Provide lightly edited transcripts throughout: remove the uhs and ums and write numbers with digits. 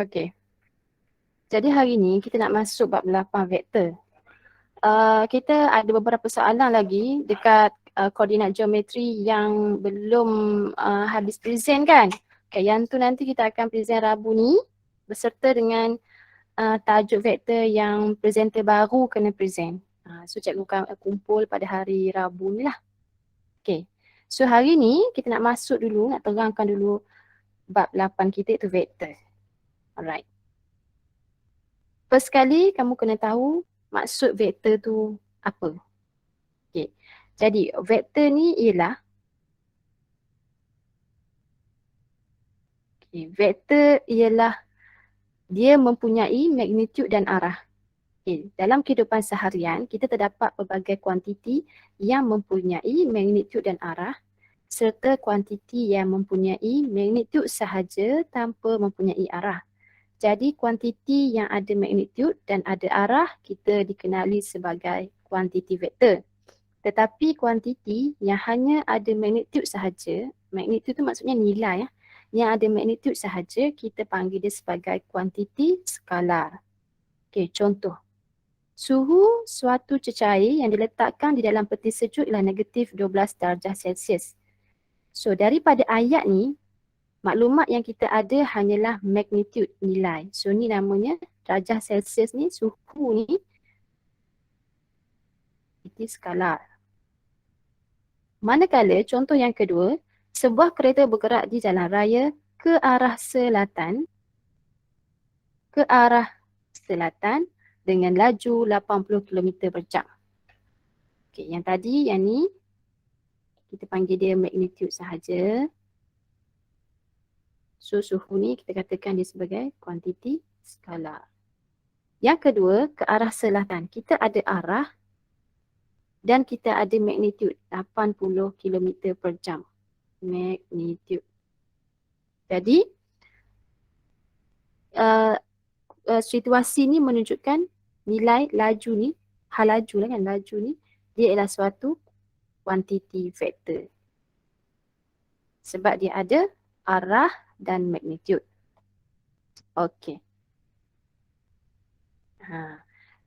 Okey. Jadi hari ni kita nak masuk bab 8 vektor. Kita ada beberapa soalan lagi dekat koordinat geometri yang belum habis present kan. Okay, yang tu nanti kita akan present Rabu ni beserta dengan tajuk vektor yang presenter baru kena present. So cikgu akan kumpul pada hari Rabu ni lah. Okay. So hari ni kita nak masuk dulu, nak terangkan dulu bab 8 kita iaitu vektor. Alright. First sekali kamu kena tahu maksud vektor tu apa. Okay. Jadi vektor ni ialah vektor ialah dia mempunyai magnitud dan arah. Okay. Dalam kehidupan seharian kita terdapat pelbagai kuantiti yang mempunyai magnitud dan arah serta kuantiti yang mempunyai magnitud sahaja tanpa mempunyai arah. Jadi kuantiti yang ada magnitud dan ada arah kita dikenali sebagai kuantiti vektor. Tetapi kuantiti yang hanya ada magnitud sahaja, magnitud tu maksudnya nilai yang ada magnitud sahaja kita panggil dia sebagai kuantiti skalar. Okey, contoh. Suhu suatu cecair yang diletakkan di dalam peti sejuk ialah negatif 12 darjah Celsius. So daripada ayat ni, maklumat yang kita ada hanyalah magnitud nilai. So ni namanya darjah Celsius ni, suhu ni kuantiti skalar. Manakala contoh yang kedua, sebuah kereta bergerak di jalan raya ke arah selatan dengan laju 80 km per jam. Okey, yang tadi yang ni kita panggil dia magnitud sahaja. So suhu ni kita katakan dia sebagai kuantiti skalar. Yang kedua, ke arah selatan. Kita ada arah dan kita ada magnitud 80 km per jam. Magnitud. Jadi situasi ni menunjukkan nilai laju ni, hal laju lah kan, laju ni dia ialah suatu kuantiti vektor. Sebab dia ada arah dan magnitud. Okey.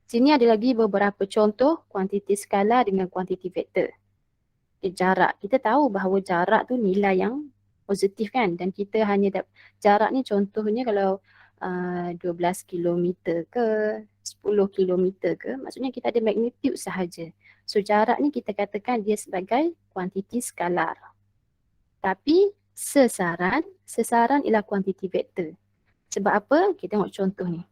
Sini ada lagi beberapa contoh kuantiti skalar dengan kuantiti vektor. Jarak. Kita tahu bahawa jarak tu nilai yang positif kan, dan kita hanya jarak ni contohnya kalau 12 km ke 10 km ke, maksudnya kita ada magnitud sahaja. So jarak ni kita katakan dia sebagai kuantiti skalar. Tapi sesaran ialah kuantiti vektor. Sebab apa? Kita tengok contoh ni.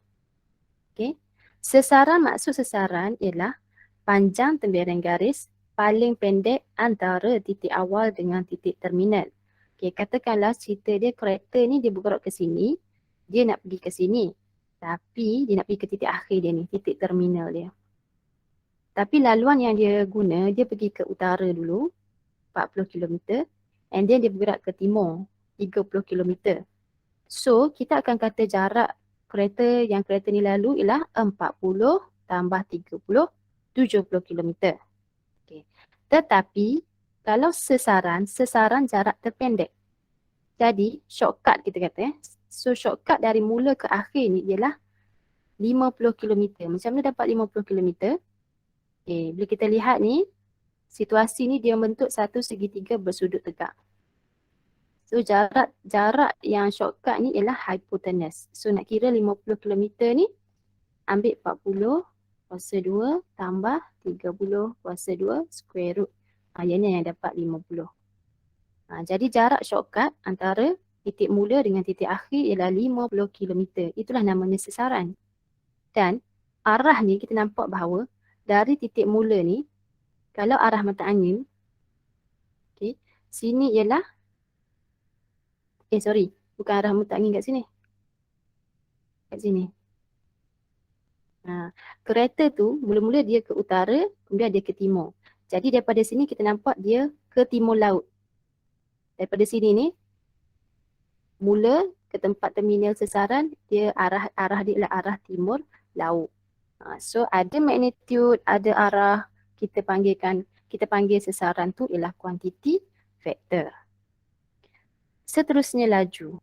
Okay. Sesaran, maksud sesaran ialah panjang tembiran garis paling pendek antara titik awal dengan titik terminal. Okay, katakanlah cerita dia kereta ni dia bergerak ke sini, dia nak pergi ke sini. Tapi dia nak pergi ke titik akhir dia ni, titik terminal dia. Tapi laluan yang dia guna, dia pergi ke utara dulu, 40 km. And then dia bergerak ke timur, 30 km. So kita akan kata jarak kereta ni lalu ialah 40 tambah 30, 70 km. Okay. Tetapi kalau sesaran jarak terpendek. Jadi shortcut kita kata. So shortcut dari mula ke akhir ni ialah 50 km. Macam mana dapat 50 km? Okay, bila kita lihat ni, situasi ni dia membentuk satu segitiga bersudut tegak. So jarak yang shortcut ni ialah hypotenuse. So nak kira 50 km ni, ambil 40 kuasa 2 tambah 30 kuasa 2 square root. Yang ni yang dapat 50. Jadi jarak shortcut antara titik mula dengan titik akhir ialah 50 km. Itulah namanya sesaran. Dan arah ni kita nampak bahawa dari titik mula ni, kalau arah mata angin, okay, sini ialah bukan arah mata angin kat sini. Kat sini. Kereta tu mula-mula dia ke utara, kemudian dia ke timur. Jadi daripada sini kita nampak dia ke timur laut. Daripada sini ni, mula ke tempat terminal sesaran, dia arah dia ialah arah timur laut. So ada magnitud, ada arah, kita panggil sesaran tu ialah kuantiti vektor. Seterusnya laju.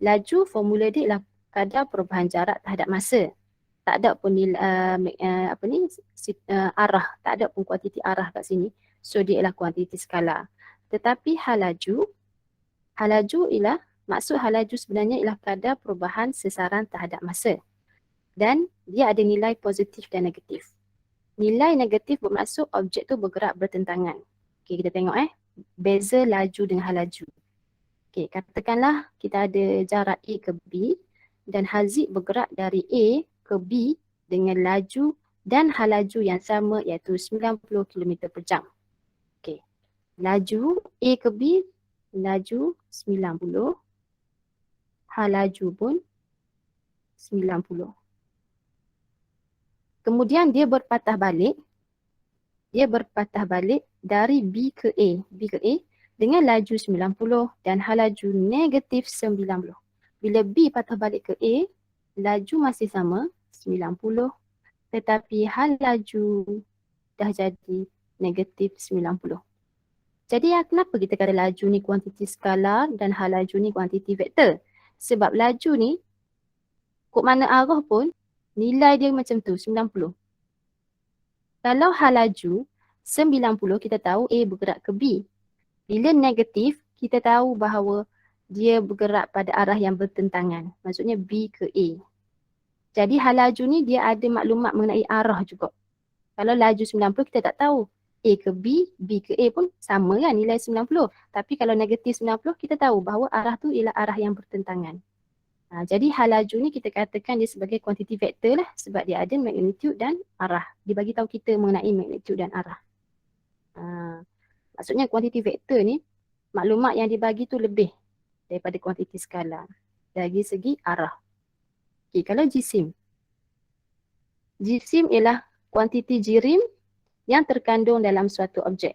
Laju formula dia ialah kadar perubahan jarak terhadap masa. Tak ada pun arah, tak ada pun kuantiti arah kat sini. So dia ialah kuantiti skala. Tetapi halaju ialah, maksud halaju sebenarnya ialah kadar perubahan sesaran terhadap masa. Dan dia ada nilai positif dan negatif. Nilai negatif bermaksud objek tu bergerak bertentangan. Okey, kita tengok beza laju dengan halaju. Okey, katakanlah kita ada jarak A ke B dan Haziq bergerak dari A ke B dengan laju dan halaju yang sama iaitu 90 km per jam. Okey. Laju A ke B, laju 90, halaju pun 90. Kemudian dia berpatah balik. Dari B ke A dengan laju 90 dan halaju negatif 90. Bila B patah balik ke A, laju masih sama 90 tetapi halaju dah jadi negatif 90. Jadi kenapa kita kata laju ni kuantiti skalar dan halaju ni kuantiti vektor? Sebab laju ni kok mana arah pun nilai dia macam tu 90. Kalau halaju 90 kita tahu A bergerak ke B. Bila negatif kita tahu bahawa dia bergerak pada arah yang bertentangan. Maksudnya B ke A. Jadi halaju ni dia ada maklumat mengenai arah juga. Kalau laju 90 kita tak tahu. A ke B, B ke A pun sama kan nilai 90. Tapi kalau negatif 90 kita tahu bahawa arah tu ialah arah yang bertentangan. Jadi halaju ni kita katakan dia sebagai kuantiti vektor lah sebab dia ada magnitude dan arah. Dia bagi tahu kita mengenai magnitude dan arah. Maksudnya kuantiti vektor ni maklumat yang dibagi tu lebih daripada kuantiti skala dari segi arah. Okey, kalau jisim. Jisim ialah kuantiti jirim yang terkandung dalam suatu objek.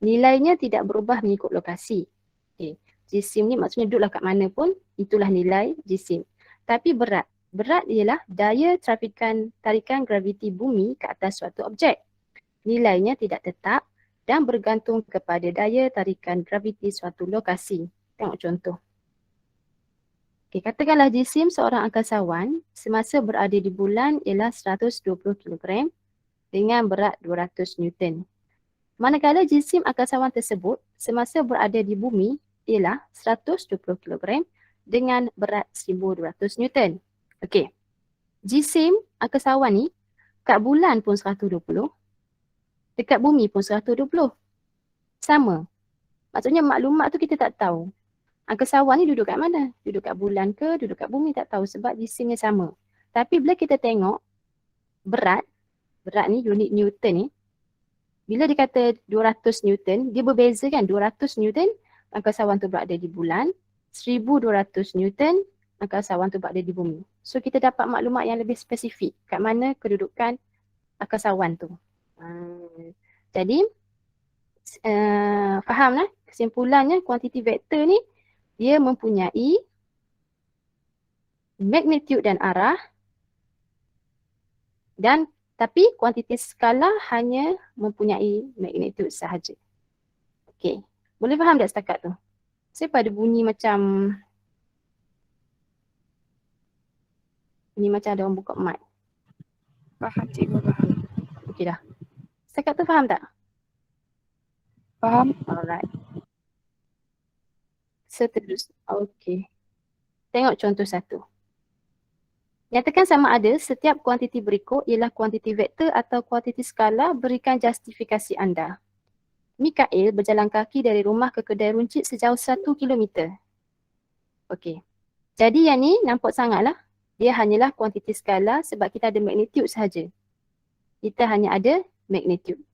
Nilainya tidak berubah mengikut lokasi. Okay. Jisim ni maksudnya duduklah kat mana pun, itulah nilai jisim. Tapi berat. Berat ialah daya tarikan graviti bumi ke atas suatu objek. Nilainya tidak tetap dan bergantung kepada daya tarikan graviti suatu lokasi. Tengok contoh. Okay, katakanlah jisim seorang angkasawan semasa berada di bulan ialah 120 kg dengan berat 200 Newton. Manakala jisim angkasawan tersebut semasa berada di bumi ialah 120 kg dengan berat 1200 Newton. Okey. Jisim angkasawan ni kat bulan pun 120, dekat bumi pun 120. Sama. Maksudnya maklumat tu kita tak tahu. Angkasawan ni duduk kat mana? Duduk kat bulan ke, duduk kat bumi tak tahu sebab jisimnya sama. Tapi bila kita tengok berat ni unit Newton ni, bila dia kata 200 Newton, dia berbeza kan? 200 Newton angkasawan tu berada di bulan, 1200 Newton angkasawan tu berada di bumi. So kita dapat maklumat yang lebih spesifik kat mana kedudukan angkasawan tu. Jadi faham lah kesimpulannya kuantiti vektor ni dia mempunyai magnitude dan arah dan tapi kuantiti skala hanya mempunyai magnitude sahaja. Okey, boleh faham tak setakat tu? Saya pada bunyi macam ada orang buka mic. Faham cikgu, faham. Okey dah. Setakat tu faham tak? Faham. Alright. Seterusnya. Okey. Tengok contoh satu. Nyatakan sama ada setiap kuantiti berikut ialah kuantiti vektor atau kuantiti skala, berikan justifikasi anda. Mikael berjalan kaki dari rumah ke kedai runcit sejauh 1 km. Okey. Jadi yang ni nampak sangatlah. Dia hanyalah kuantiti skala sebab kita ada magnitude sahaja. Kita hanya ada magnitude.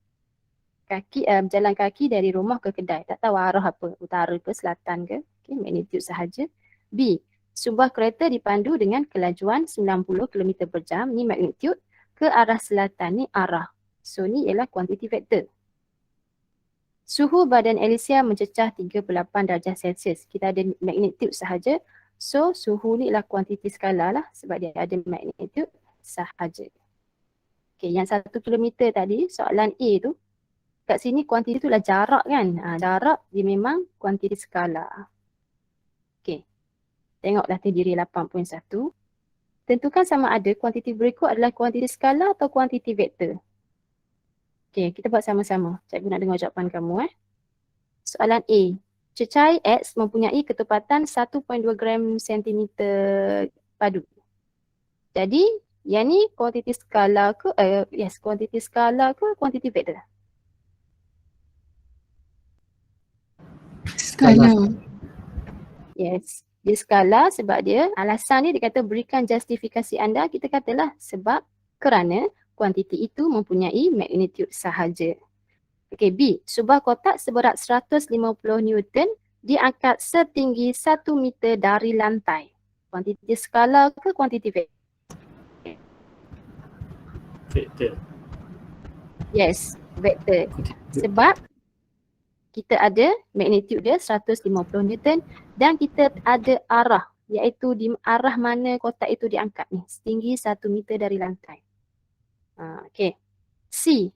Berjalan kaki dari rumah ke kedai. Tak tahu arah apa, utara ke selatan ke. Okay, magnitude sahaja. B. Sebuah kereta dipandu dengan kelajuan 90 km per jam. Ni magnitude. Ke arah selatan ni arah. So ni ialah kuantiti vektor. Suhu badan Alicia mencecah 38 darjah Celsius. Kita ada magnitude sahaja. So suhu ni ialah kuantiti skala lah sebab dia ada magnitude sahaja. Okay, yang 1 km tadi soalan A tu. Kat sini kuantiti tu lah jarak kan. Jarak dia memang kuantiti skala. Okay. Tengoklah terdiri 8.1. Tentukan sama ada kuantiti berikut adalah kuantiti skala atau kuantiti vektor. Okey, kita buat sama-sama. Cikgu nak dengar jawapan kamu. Soalan A. Cecair X mempunyai ketepatan 1.2 gram sentimeter padu. Jadi, yang ni kuantiti skala ke? Kuantiti skala ke kuantiti vektor? Skala. Yes. Dia skala sebab dia, alasan dia kata berikan justifikasi anda, kita katalah sebab kerana kuantiti itu mempunyai magnitude sahaja. Okey, B. Sebuah kotak seberat 150 Newton diangkat setinggi 1 meter dari lantai. Kuantiti skala ke kuantiti vektor? Vektor. Yes, vektor. Sebab kita ada magnitude dia 150 Newton dan kita ada arah, iaitu di arah mana kotak itu diangkat ni, setinggi 1 meter dari lantai. Okey. C.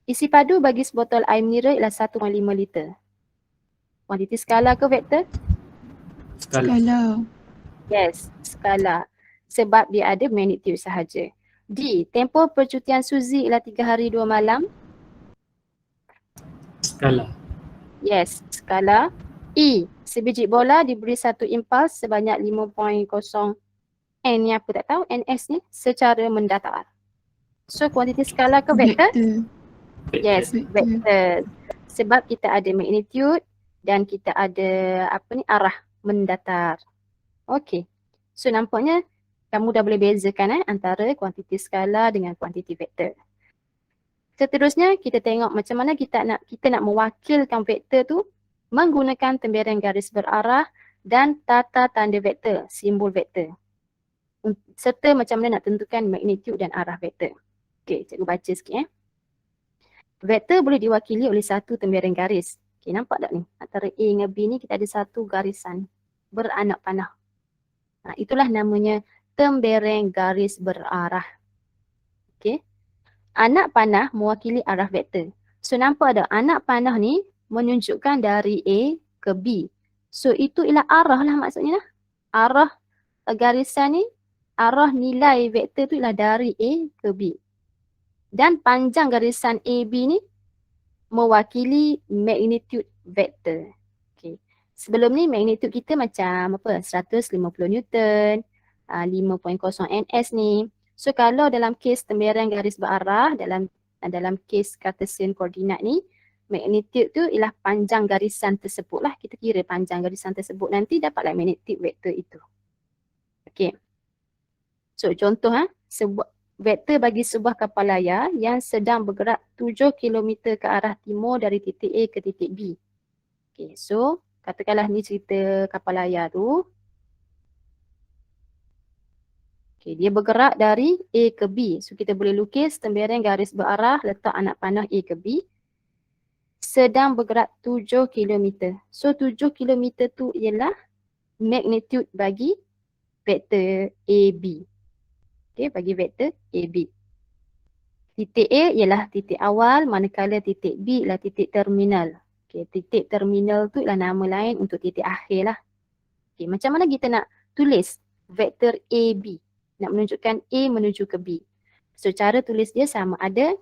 Isi padu bagi sebotol air mineral ialah 1.5 liter. Kuantiti skala ke vektor? Skala. Yes, skala. Sebab dia ada magnitude sahaja. D. Tempoh percutian Suzy ialah 3 hari 2 malam. Skala. Yes, skala. E. Sebiji bola diberi satu impuls sebanyak 5.0 N ni apa tak tahu, NS ni secara mendatar. So kuantiti skala ke vektor? Yes, vektor. Sebab kita ada magnitude dan kita ada arah mendatar. Okey. So nampaknya kamu dah boleh bezakan antara kuantiti skala dengan kuantiti vektor. Seterusnya kita tengok macam mana kita nak mewakilkan vektor tu menggunakan tembereng garis berarah dan tata tanda vektor, simbol vektor. Serta macam mana nak tentukan magnitude dan arah vektor. Okey, cikgu baca sikit. Vektor boleh diwakili oleh satu tembereng garis. Okey, nampak tak ni? Antara A dengan B ni kita ada satu garisan beranak panah. Itulah namanya tembereng garis berarah. Okey. Anak panah mewakili arah vektor. So nampak ada anak panah ni menunjukkan dari A ke B. So itu ialah arah lah maksudnya lah. Arah garisan ni, arah nilai vektor tu ialah dari A ke B. Dan panjang garisan AB ni mewakili magnitude vektor. Okay. Sebelum ni magnitude kita macam 150 Newton, 5.0 NS ni. So kalau dalam kes tembereng garis berarah, dalam kes Cartesian koordinat ni, magnitude tu ialah panjang garisan tersebut lah. Kita kira panjang garisan tersebut nanti dapatlah magnitude vektor itu. Okey. So contoh vektor bagi sebuah kapal layar yang sedang bergerak 7 km ke arah timur dari titik A ke titik B. Okey, so katakanlah ni cerita kapal layar tu. Okay, dia bergerak dari A ke B. So kita boleh lukis tembereng garis berarah letak anak panah A ke B. Sedang bergerak 7 km. So 7 km tu ialah magnitude bagi vektor AB. Okay, bagi vektor AB. Titik A ialah titik awal, manakala titik B ialah titik terminal. Okay, titik terminal tu ialah nama lain untuk titik akhir lah. Okay, macam mana kita nak tulis vektor AB? Nak menunjukkan A menuju ke B. So cara tulis dia sama ada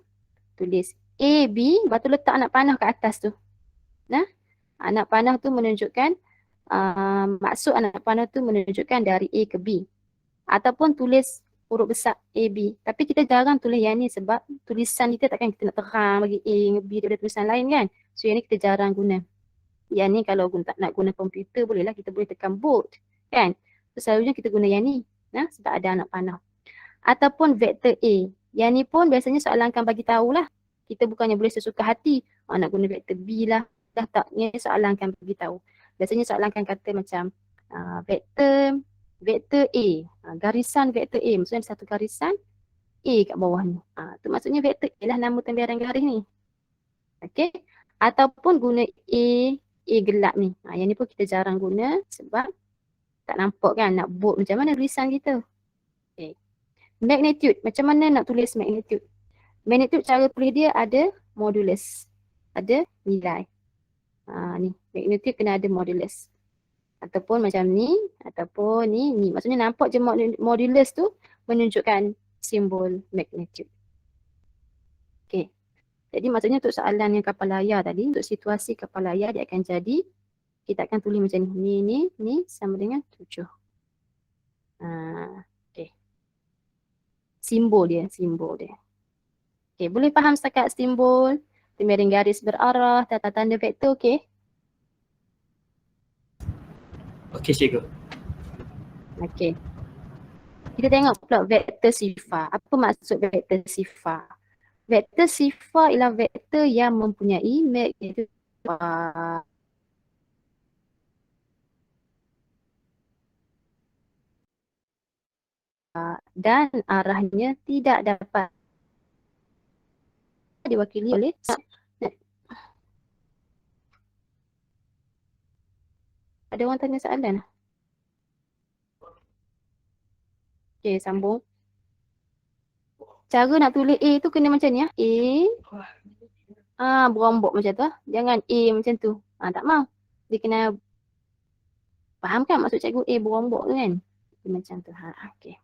tulis AB, lepas tu letak anak panah kat atas tu. Nah, anak panah tu menunjukkan, maksud anak panah tu menunjukkan dari A ke B. Ataupun tulis huruf besar AB. Tapi kita jarang tulis yang ni sebab tulisan kita takkan kita nak terang bagi A dengan B daripada tulisan lain kan. So yang ni kita jarang guna. Yang ni kalau tak nak guna komputer bolehlah, kita boleh tekan bold kan. So selalunya kita guna yang ni. Nah, sebab ada anak panah. Ataupun vektor A. Yang ni pun biasanya soalan akan bagi tahulah. Kita bukannya boleh sesuka hati. Nak guna vektor B lah. Dah taknya soalan akan bagi tahu. Biasanya soalan akan kata macam vektor A. Garisan vektor A. Maksudnya satu garisan A kat bawah ni. Tu maksudnya vektor A lah nama tembereng garis ni. Okey. Ataupun guna A gelap ni. Yang ni pun kita jarang guna sebab tak nampak kan nak bold macam mana tulisan kita. Okay. Magnitude. Macam mana nak tulis magnitude? Magnitude cara tulis dia ada modulus. Ada nilai. Ni magnitude kena ada modulus. Ataupun macam ni, ataupun ni. Maksudnya nampak je modulus tu menunjukkan simbol magnitude. Okay. Jadi maksudnya untuk soalan yang kapal layar tadi, untuk situasi kapal layar dia akan jadi, kita akan tulis macam ni. Ni sama dengan 7. Okay. Simbol dia. Okay, boleh faham setakat simbol, temiring garis berarah, tanda vektor, okay? Okey, cikgu. Okay. Kita tengok pula vektor sifar. Apa maksud vektor sifar? Vektor sifar ialah vektor yang mempunyai magnitude dan arahnya tidak dapat diwakili oleh ada orang tanya soalan? Okay, sambung. Cara nak tulis A tu kena macam ni. A berombok macam tu. Jangan A macam tu. Tak mau. Dia kena faham kan maksud cikgu A berombok tu kan? Dia macam tu. Okay.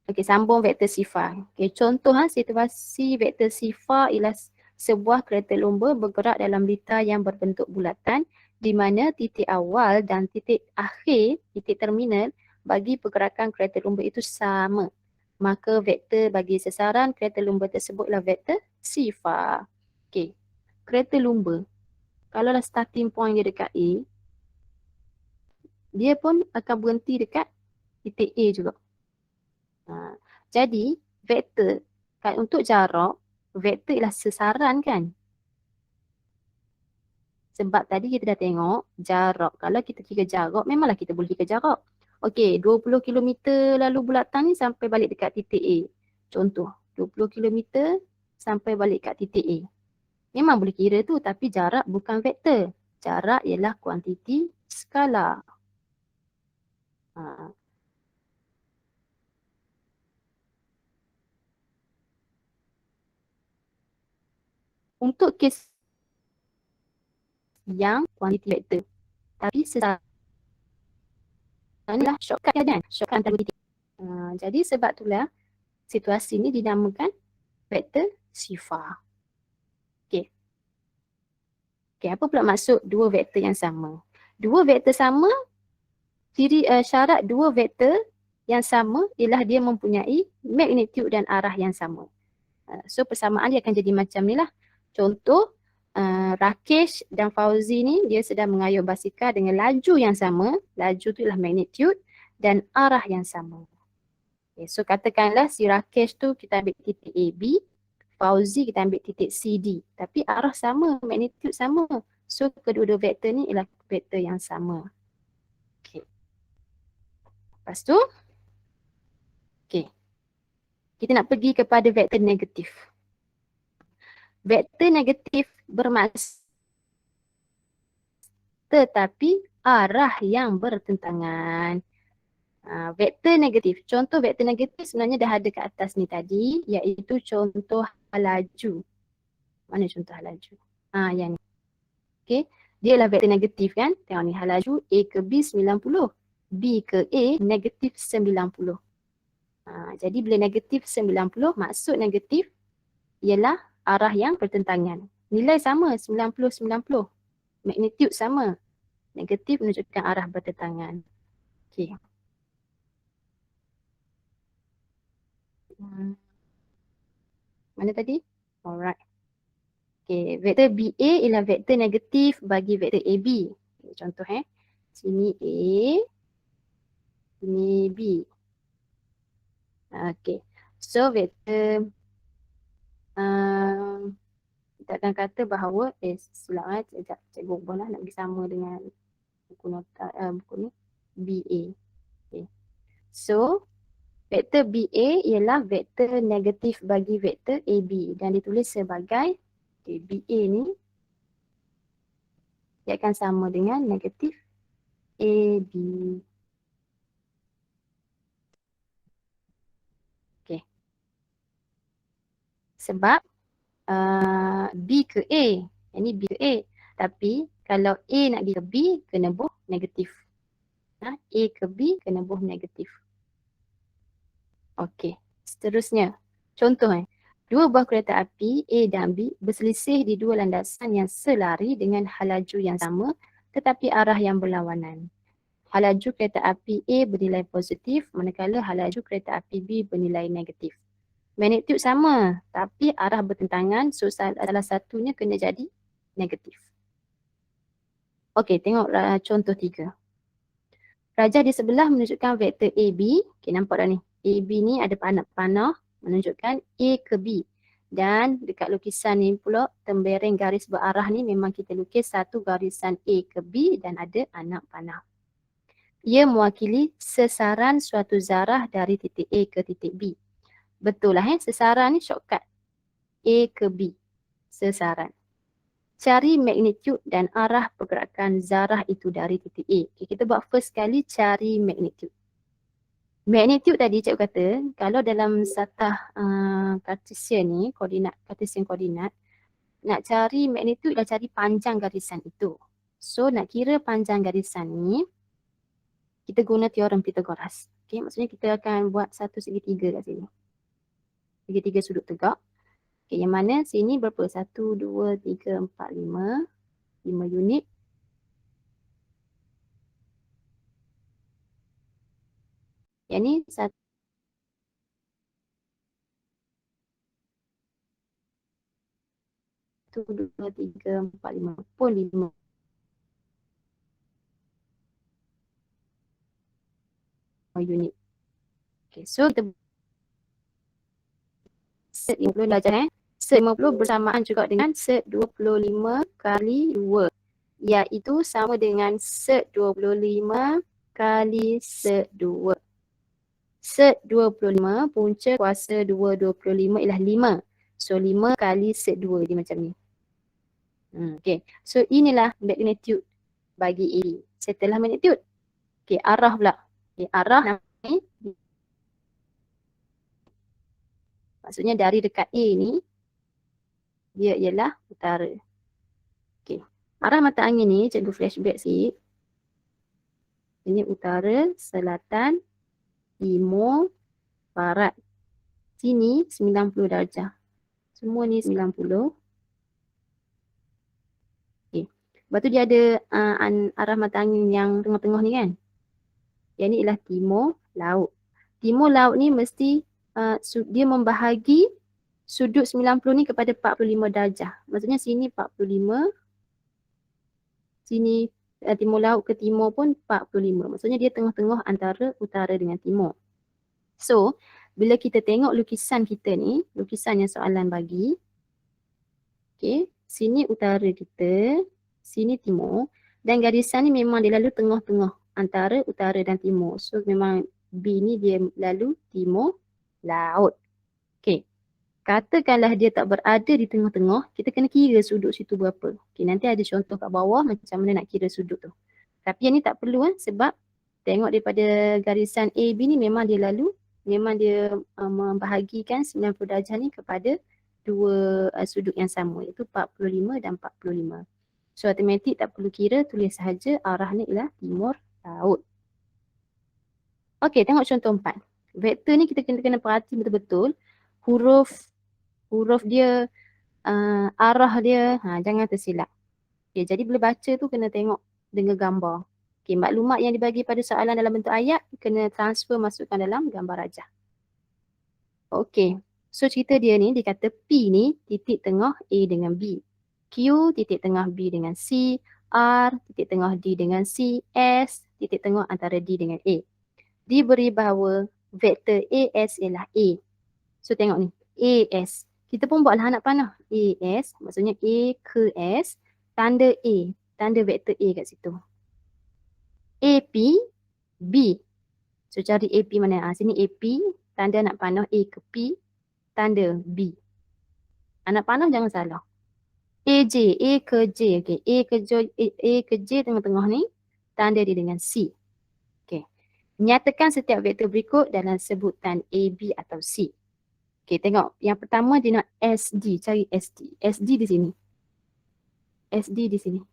Okay, sambung vektor sifar. Okay, contoh situasi vektor sifar ialah sebuah kereta lumba bergerak dalam lita yang berbentuk bulatan di mana titik awal dan titik akhir, titik terminal bagi pergerakan kereta lumba itu sama. Maka vektor bagi sasaran kereta lumba tersebut ialah vektor sifar. Okay, kereta lumba, kalau lah starting point dia dekat A, dia pun akan berhenti dekat titik A juga. Jadi vektor untuk jarak, vektor ialah sesaran kan? Sebab tadi kita dah tengok jarak. Kalau kita kira jarak, memanglah kita boleh kira jarak. Okey, 20 km lalu bulatan ni sampai balik dekat titik A. Contoh, 20 km sampai balik kat titik A. Memang boleh kira tu, tapi jarak bukan vektor. Jarak ialah kuantiti skala. Untuk kes yang kuantiti vektor, tapi sesaran adalah shortcut kan? Shortcut antara titik. Jadi sebab itulah situasi ni dinamakan vektor sifar. Okey. Okey, apa pula maksud dua vektor yang sama? Dua vektor sama, syarat dua vektor yang sama ialah dia mempunyai magnitude dan arah yang sama. So persamaan dia akan jadi macam ni lah. Contoh, Rakesh dan Fauzi ni dia sedang mengayuh basikal dengan laju yang sama. Laju tu ialah magnitude dan arah yang sama. Okay, so katakanlah si Rakesh tu kita ambil titik AB, Fauzi kita ambil titik CD. Tapi arah sama, magnitude sama. So kedua-dua vektor ni ialah vektor yang sama. Okay. Lepas tu, okay, kita nak pergi kepada vektor negatif. Vektor negatif bermaksud tetapi arah yang bertentangan. Vektor negatif. Contoh vektor negatif sebenarnya dah ada kat atas ni tadi, iaitu contoh laju. Mana contoh laju? Yang ni. Okay. Dia adalah vektor negatif kan. Tengok ni, laju A ke B 90. B ke A negatif 90. Jadi bila negatif 90, maksud negatif ialah arah yang bertentangan. Nilai sama 90-90. Magnitude sama. Negatif menunjukkan arah bertentangan. Okay. Mana tadi? Alright. Okay, vektor BA ialah vektor negatif bagi vektor AB. Okay, contoh sini A, sini B. Okay, so vektor kita akan kata bahawa silap sekejap, cikgu ubahlah nak bagi sama dengan buku nota buku ni BA. Okay. So vektor BA ialah vektor negatif bagi vektor AB dan ditulis sebagai BA ni dia akan sama dengan negatif AB. Okay. Sebab B ke A, ini B ke A. Tapi Kalau A nak pergi ke B, kena buh negatif. A ke B kena buh negatif. Okey, seterusnya. Contoh dua buah kereta api A dan B berselisih di dua landasan yang selari dengan halaju yang sama tetapi arah yang berlawanan. Halaju kereta api A bernilai positif manakala halaju kereta api B bernilai negatif. Magnitude sama tapi arah bertentangan, so salah satunya kena jadi negatif. Okey, tengok contoh 3. Rajah di sebelah menunjukkan vektor AB. Okey, nampak dah ni. AB ni ada panah menunjukkan A ke B. Dan dekat lukisan ni pula, tembereng garis berarah ni memang kita lukis satu garisan A ke B dan ada anak panah. Ia mewakili sesaran suatu zarah dari titik A ke titik B. Betul lah sesaran ni shortcut A ke B. Sesaran. Cari magnitude dan arah pergerakan zarah itu dari titik A. Okay, kita buat first kali cari magnitude. Magnitude tadi cikgu kata, kalau dalam satah Cartesian ni, Cartesian koordinat, nak cari magnitude dah cari panjang garisan itu. So nak kira panjang garisan ni, kita guna teorem Pythagoras. Okay, maksudnya kita akan buat satu segitiga kat sini. Segitiga sudut tegak. Okay, yang mana sini berapa? 1, 2, 3, 4, 5. 5 unit. Yang ni 1, 2, 3, 4, 5 pun 5 unit. Okay, so kita set 50 darjah Set 50 bersamaan juga dengan set 25 kali 2. Iaitu sama dengan set 25 kali set 2. Set 25 punca kuasa 2, 25 ialah 5. So 5 kali set 2 dia macam ni. Okay. So inilah magnitude bagi A. Setelah magnitude. Okay, arah pula. Okay, arah ni maksudnya dari dekat A ni dia ialah utara. Okay. Arah mata angin ni cikgu flashback sikit. Ini utara, selatan, timur, barat. Sini 90 darjah. Semua ni 90. Okay. Lepas tu dia ada arah mata angin yang tengah-tengah ni kan. Yang ni ialah timur laut. Timur laut ni mesti dia membahagi sudut 90 ni kepada 45 darjah. Maksudnya sini 45. Sini timur laut ke timur pun 45. Maksudnya dia tengah-tengah antara utara dengan timur. So, bila kita tengok lukisan kita ni, lukisan yang soalan bagi. Okay, sini utara kita, sini timur. Dan garisan ni memang dia lalu tengah-tengah antara utara dan timur. So, memang B ni dia lalu timur laut. Okay. Katakanlah dia tak berada di tengah-tengah, kita kena kira sudut situ berapa. Okay, nanti ada contoh kat bawah macam mana nak kira sudut tu. Tapi yang ni tak perlu sebab tengok daripada garisan AB ni memang dia lalu, memang dia membahagikan 90 darjah ni kepada dua sudut yang sama iaitu 45 dan 45. So automatik tak perlu kira, tulis sahaja arah ni ialah timur laut. Okey, tengok contoh 4. Vektor ni kita kena perhati betul-betul huruf dia, arah dia, jangan tersilap. Okay, jadi bila baca tu kena tengok dengan gambar. Okay, maklumat yang dibagi pada soalan dalam bentuk ayat kena transfer masukkan dalam gambar rajah. Okay, so cerita dia ni dia kata P ni titik tengah A dengan B. Q titik tengah B dengan C. R titik tengah D dengan C. S titik tengah antara D dengan A. Diberi bahawa vektor AS ialah A. So tengok ni, AS. Kita pun buatlah anak panah. AS, maksudnya A ke S, tanda A, tanda vektor A kat situ. AP, B. So cari AP mana? Sini AP, tanda anak panah A ke P, tanda B. Anak panah jangan salah. AJ, A ke J. Okay. A ke J tengah-tengah ni, tanda dia dengan C. Okay. Nyatakan setiap vektor berikut dalam sebutan A, B atau C. Okay, tengok. Yang pertama dia nak SD. Cari SD. SD di sini. SD di sini.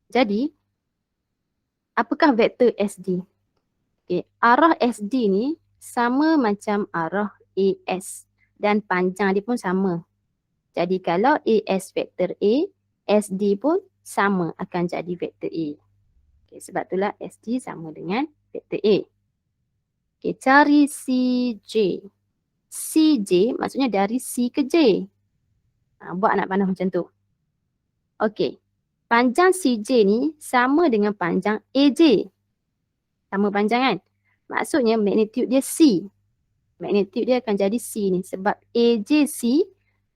Jadi, apakah vektor SD? Okay. Arah SD ni sama macam arah AS dan panjang dia pun sama. Jadi kalau AS vektor A, SD pun sama akan jadi vektor A. Okay, sebab itulah SD sama dengan vektor A. Okay, cari CJ. CJ maksudnya dari C ke J. Buat anak panah macam tu. Okey. Panjang CJ ni sama dengan panjang AJ. Sama panjang kan? Maksudnya magnitude dia C. Magnitude dia akan jadi C ni sebab AJ C,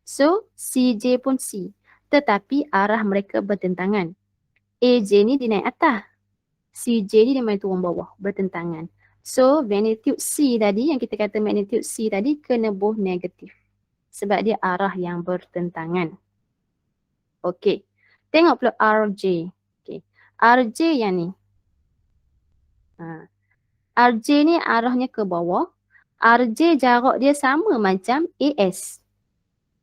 so CJ pun C. Tetapi arah mereka bertentangan. AJ ni dia naik atas. CJ ni dia main turun bawah, bertentangan. So magnitude C tadi, yang kita kata magnitude C tadi kena buh negatif. Sebab dia arah yang bertentangan. Okey. Tengok pula RJ. Okey. RJ yang ni. RJ ni arahnya ke bawah. RJ jarak dia sama macam AS.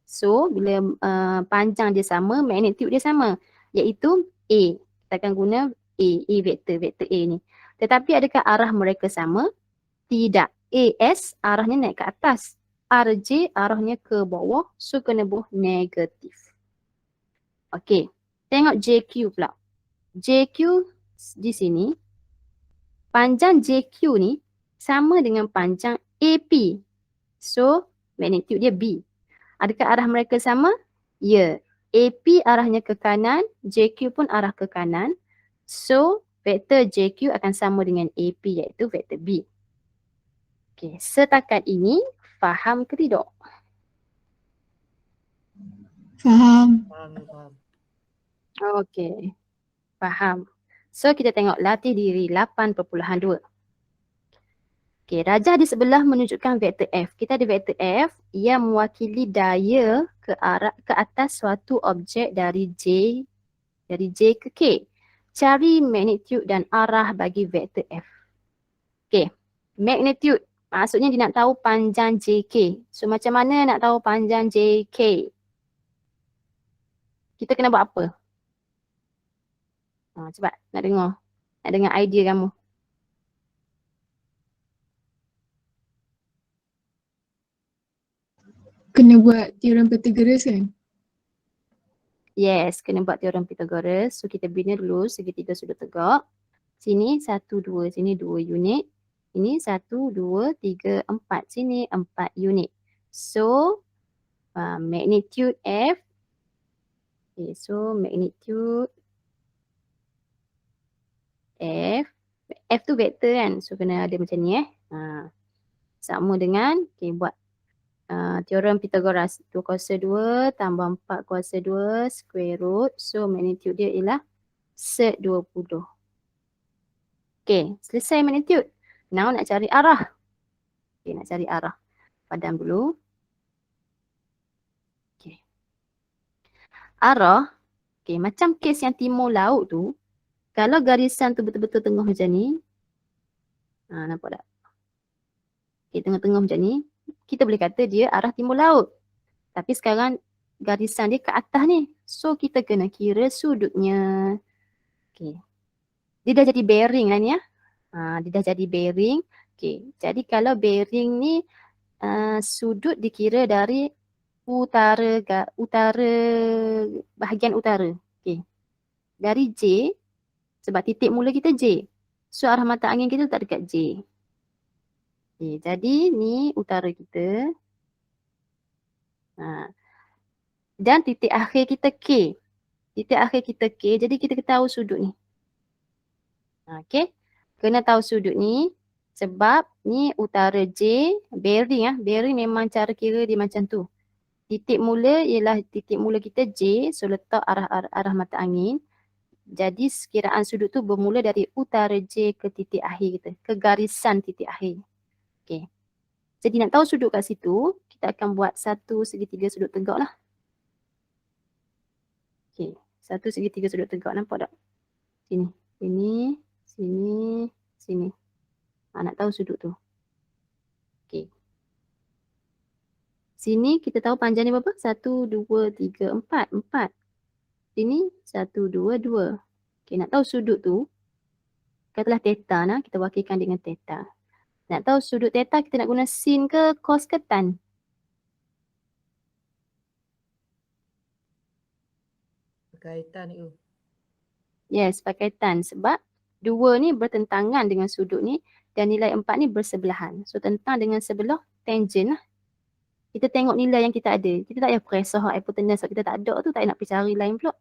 So, bila panjang dia sama, magnitude dia sama. Iaitu A. Kita akan guna A vektor A ni. Tetapi adakah arah mereka sama? Tidak. AS arahnya naik ke atas. RJ arahnya ke bawah. So, kena buh negatif. Okey. Tengok JQ pula. JQ di sini. Panjang JQ ni sama dengan panjang AP. So, magnitude dia B. Adakah arah mereka sama? Ya. AP arahnya ke kanan, JQ pun arah ke kanan. So, vektor JQ akan sama dengan AP iaitu vektor B. Okey, setakat ini faham ke tidak? Faham. Okey, faham. So, kita tengok latih diri 8.2. Okey, rajah di sebelah menunjukkan vektor F. Kita ada vektor F yang mewakili daya ke atas suatu objek dari J ke K. Cari magnitude dan arah bagi vektor F. Okey, magnitude maksudnya dia nak tahu panjang JK. So macam mana nak tahu panjang JK? Kita kena buat apa? Cepat nak dengar idea kamu. Kena buat teorem Pythagoras kan? Yes, kena buat teorem Pythagoras. So kita bina dulu segitiga sudut tegak. Sini 1, 2, sini 2 unit. Ini 1, 2, 3, 4. Sini 4 unit. So magnitude F. Okay, so magnitude F. F tu vektor kan. So kena ada macam ni sama dengan, okay, buat teorem Pythagoras. 2 kuasa 2 tambah 4 kuasa 2 square root. So magnitude dia ialah sec 20. Okay, selesai magnitude. Now nak cari arah. Okay, nak cari arah. Padam dulu. Okay. Arah, okay, macam kes yang timur laut tu, kalau garisan tu betul-betul tengah macam ni, nampak tak? Okay, tengah-tengah macam ni, kita boleh kata dia arah timur laut. Tapi sekarang garisan dia ke atas ni. So kita kena kira sudutnya. Okay. Dia dah jadi bearing lah ni ya. Dia dah jadi bearing. Okay. Jadi kalau bearing ni sudut dikira dari bahagian utara. Okay. Dari J, sebab titik mula kita J. So arah mata angin kita tak dekat J. Okay. Jadi ni utara kita. Dan titik akhir kita K. Titik akhir kita K, jadi kita tahu sudut ni. Okay. Kena tahu sudut ni. Sebab ni utara J, bearing bearing memang cara kira dia macam tu. Titik mula ialah titik mula kita J, so letak arah mata angin. Jadi sekiraan sudut tu bermula dari utara J ke titik akhir kita, ke garisan titik akhir. Okay. Jadi nak tahu sudut kat situ, kita akan buat satu segitiga sudut tegak lah. Okay. Satu segitiga sudut tegak, nampak tak? Sini, sini, sini, sini. Nak tahu sudut tu. Okay. Sini kita tahu panjangnya berapa? 1, 2, 3, 4. 4. Sini 1, 2, 2. Okay, nak tahu sudut tu, katalah theta nah, kita wakilkan dengan theta. Nak tahu sudut theta kita nak guna sin ke cos ke tan? Berkaitan tu. Yes, pakai tan sebab 2 ni bertentangan dengan sudut ni dan nilai 4 ni bersebelahan. So tentang dengan sebelah tangent lah. Kita tengok nilai yang kita ada. Kita tak payah pressure hypotenuse kita tak ada tu, tak payah nak pergi cari lain pula.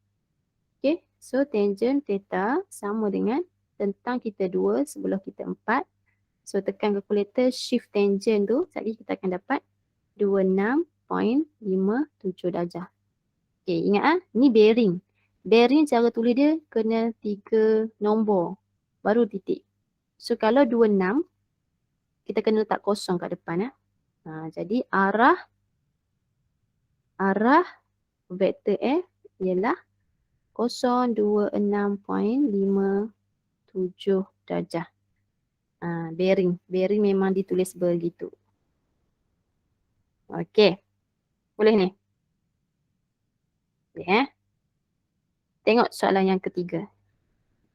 Okay, so tangent theta sama dengan tentang kita 2, sebelah kita 4. So tekan kalkulator shift tangent tu, sekejap lagi kita akan dapat 26.57 darjah. Okay, ingat ah, ni bearing. Bearing cara tulis dia kena 3 nombor, baru titik. So kalau 26, kita kena letak kosong kat depan. Jadi arah vektor F ialah 026.57 darjah. Bearing memang ditulis begitu. Okey. Boleh ni? Boleh Tengok soalan yang ketiga.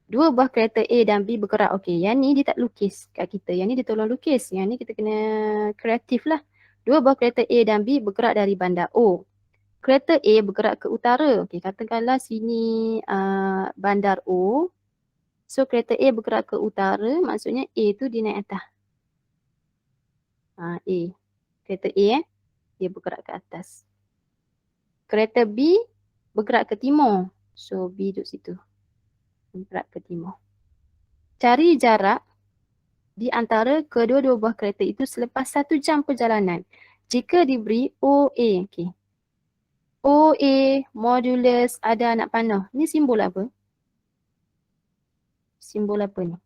2 buah kereta A dan B bergerak. Okey, yang ni dia tak lukis kat kita. Yang ni dia tolong lukis. Yang ni kita kena kreatif lah. 2 buah kereta A dan B bergerak dari bandar O. Kereta A bergerak ke utara. Okey, katakanlah sini bandar O. So kereta A bergerak ke utara, maksudnya A tu dia naik atas. A. Kereta A dia bergerak ke atas. Kereta B bergerak ke timur. So B duduk situ. Bergerak ke timur. Cari jarak di antara kedua-dua buah kereta itu selepas 1 jam perjalanan. Jika diberi OA. Okay. OA modulus ada anak panah. Ni simbol apa? Simbol apa ni?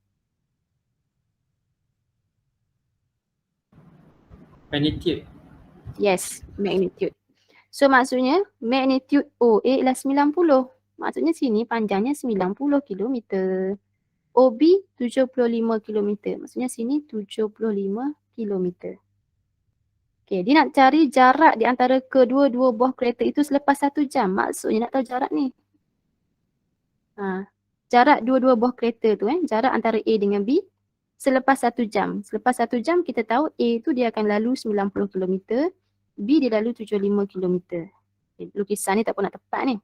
Magnitude. Yes, magnitude. So maksudnya magnitude OA ialah 90. Maksudnya sini panjangnya 90 km. OB 75 km. Maksudnya sini 75 km. Okey, dia nak cari jarak di antara kedua-dua buah kereta itu selepas 1 jam. Maksudnya nak tahu jarak ni. Jarak dua-dua buah kereta tu jarak antara A dengan B selepas 1 jam. Selepas 1 jam kita tahu A tu dia akan lalu 90 km, B dia lalu 75 km. Okay, lukisan ni tak pun nak tepat ni.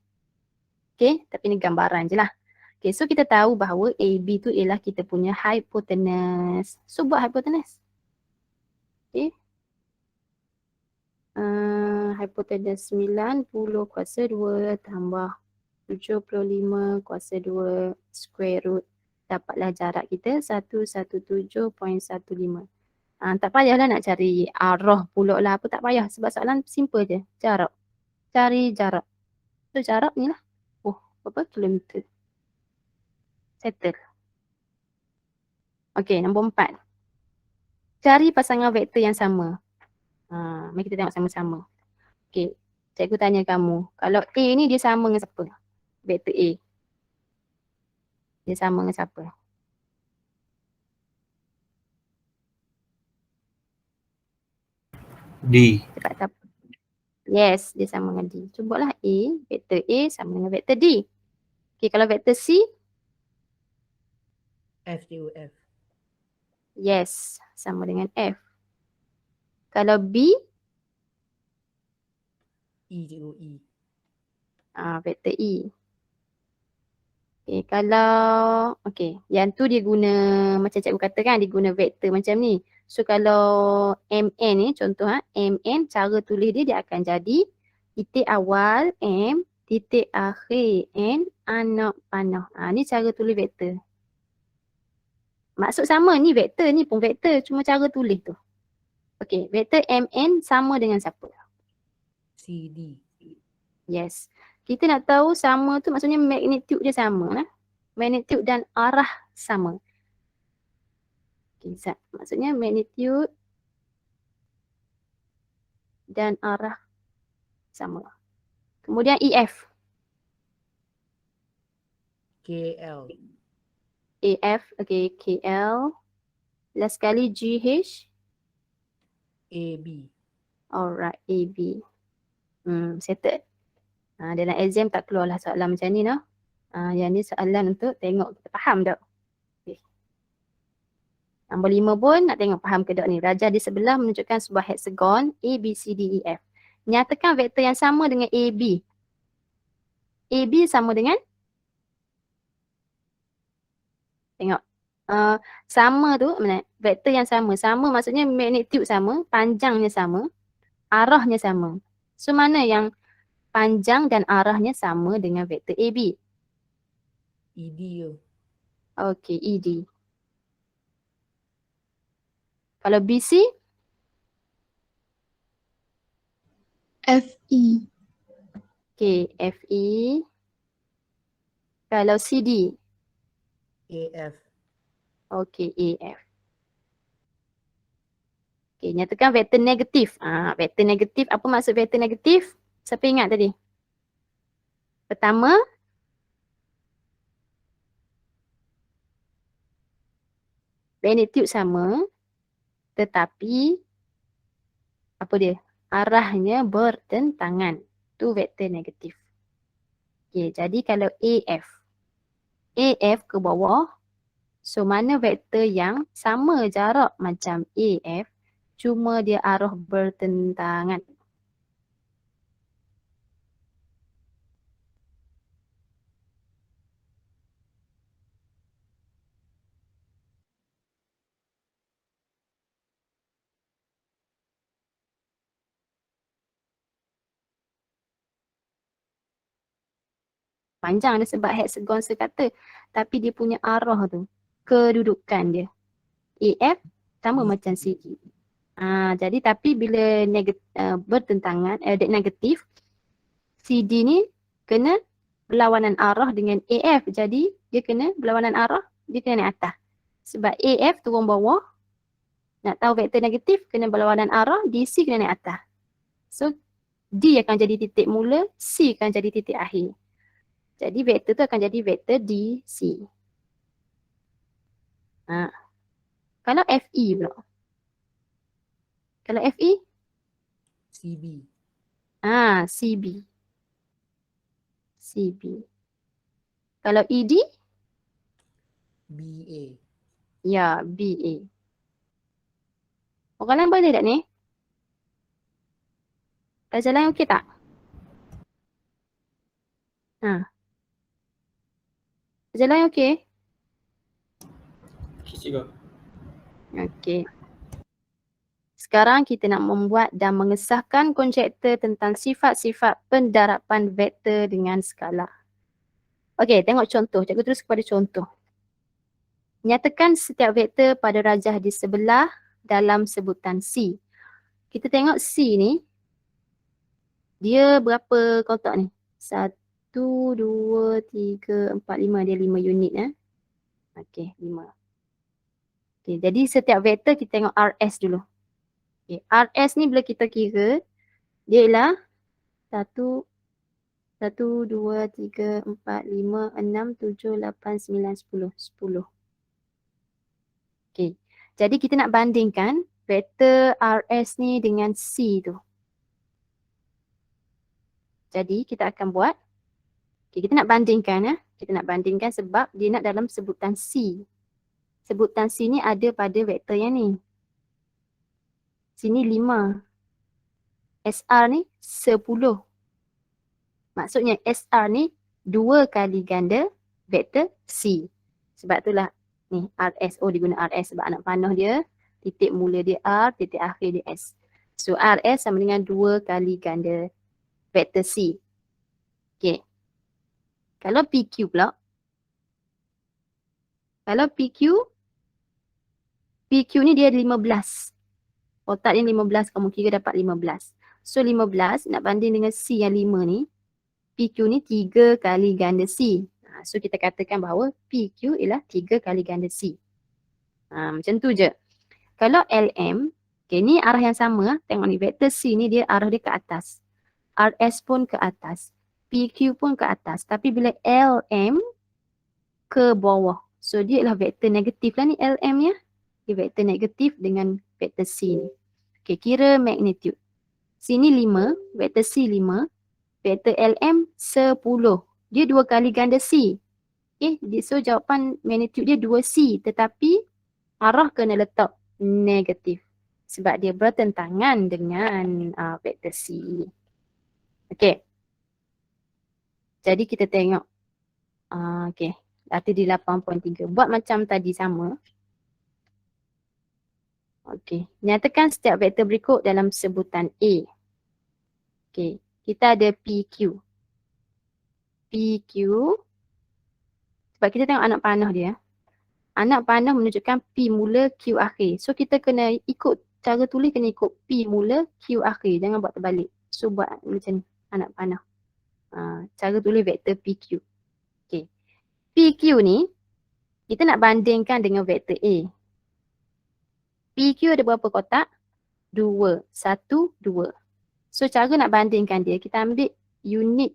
Okey, tapi ni gambaran je lah. Okay, so kita tahu bahawa AB tu ialah kita punya hypotenuse. So buat hypotenuse. Okay. Hypotenuse 90 kuasa 2 tambah 75 kuasa 2 square root. Dapatlah jarak kita 117.15. Tak payahlah nak cari arah pula lah apa, tak payah sebab soalan simple je. Jarak. Cari jarak. So jarak ni lah. Berapa kilometer? Settle. Okey, nombor 4. Cari pasangan vektor yang sama. Mari kita tengok sama-sama. Okey, cikgu tanya kamu. Kalau A ni dia sama dengan siapa? Vektor A. Dia sama dengan siapa? D. Cepat siapa? Yes, dia sama dengan D. Cubalah A, vektor A sama dengan vektor D. Okey, kalau vektor C? F U F. Yes, sama dengan F. Kalau B? E U E. Vektor E. Okay, kalau yang tu dia guna macam cikgu kata kan, dia guna vektor macam ni. So kalau MN ni contoh MN cara tulis dia akan jadi titik awal M, titik akhir N, anak panah. Ni cara tulis vektor. Maksud sama, ni vektor, ni pun vektor, cuma cara tulis tu. Okey, vektor MN sama dengan siapa? C D. Yes. Kita nak tahu sama tu maksudnya magnitude dia sama. Magnitude dan arah sama. Okay, maksudnya magnitude dan arah sama. Kemudian EF. KL. AF, okay, KL. Last sekali GH. AB. Alright, AB. Settled. Dalam exam tak keluarlah soalan macam ni noh. Yang ni soalan untuk tengok kita faham tak. Okay. Nombor 5 pun nak tengok faham ke tak ni. Rajah di sebelah menunjukkan sebuah hexagon A, B, C, D, E, F. Nyatakan vektor yang sama dengan AB. AB sama dengan, tengok. Sama tu, vektor yang sama. Sama maksudnya magnitude sama, panjangnya sama, arahnya sama. So mana yang panjang dan arahnya sama dengan vektor AB? ED ke? Okey, ED. Kalau BC, FE. okey, FE. Kalau CD, AF. okey, AF. Okey, nyatakan vektor negatif. Vektor negatif, apa maksud vektor negatif? Siapa ingat tadi? Pertama, magnitude sama, tetapi apa dia? Arahnya bertentangan. Tu vektor negatif. Okey, jadi kalau AF ke bawah, so mana vektor yang sama jarak macam AF, cuma dia arah bertentangan. Panjang dia sebab hexagon sekata, tapi dia punya arah tu, kedudukan dia. AF sama macam CD. Jadi tapi bila bertentangan, negatif, CD ni kena berlawanan arah dengan AF. Jadi dia kena berlawanan arah, dia kena naik atas. Sebab AF turun bawah, nak tahu vektor negatif kena berlawanan arah, DC kena naik atas. So D akan jadi titik mula, C akan jadi titik akhir. Jadi vektor tu akan jadi vektor DC. Kalau FE pula. Kalau FE? CB. CB. CB. Kalau ED? BA. Ya, BA. Orang lain boleh tak ni? Pelajar lain okey tak? Pelajar lain okey? Okey cikgu. Okey. Sekarang kita nak membuat dan mengesahkan konjektor tentang sifat-sifat pendarapan vektor dengan skala. Okey, tengok contoh. Cikgu terus kepada contoh. Nyatakan setiap vektor pada rajah di sebelah dalam sebutan C. Kita tengok C ni, dia berapa kotak ni? 1, 2, 3, 4, 5. Dia 5 unit. Okey, 5. Okay, jadi setiap vektor kita tengok RS dulu. Okay, RS ni bila kita kira, dia ialah 1, 2, 3, 4, 5, 6, 7, 8, 9, 10. 10. Okay, jadi kita nak bandingkan vektor RS ni dengan C tu. Jadi kita akan buat, okay, kita nak bandingkan. Kita nak bandingkan sebab dia nak dalam sebutan C. Sebutan C ni ada pada vektor yang ni. Sini 5. SR ni 10. Maksudnya SR ni 2 kali ganda vektor C. Sebab itulah ni RS. Diguna RS sebab anak panah dia. Titik mula dia R, titik akhir dia S. So RS sama dengan 2 kali ganda vektor C. Okay. Kalau PQ pula. Kalau PQ ni dia 15. Kotak ni 15, kamu kira dapat 15. So 15 nak banding dengan C yang 5 ni. PQ ni 3 kali ganda C. So kita katakan bahawa PQ ialah 3 kali ganda C. Macam tu je. Kalau LM, okay, ni arah yang sama. Tengok ni, vektor C ni dia arah dia ke atas. RS pun ke atas. PQ pun ke atas. Tapi bila LM ke bawah. So dia ialah vektor negatif lah ni LM ya. Dia vektor negatif dengan vektor C ni. Okay, kira magnitude. Sini 5, vektor C 5. Vektor LM 10. Dia 2 kali ganda C. Okay, so jawapan magnitude dia 2C tetapi arah kena letak negatif. Sebab dia bertentangan dengan vektor C. Okay. Jadi kita tengok. Okay. Data di 8.3. Buat macam tadi sama. Okay. Nyatakan setiap vektor berikut dalam sebutan A. Okay. Kita ada PQ. PQ. Sebab kita tengok anak panah dia. Anak panah menunjukkan P mula, Q akhir. So kita kena ikut, cara tulis kena ikut P mula, Q akhir. Jangan buat terbalik. So buat macam ni, anak panah. Cara tulis vektor PQ. Okay. PQ ni, kita nak bandingkan dengan vektor A. PQ ada berapa kotak? 2. 1, 2. So cara nak bandingkan dia, kita ambil unit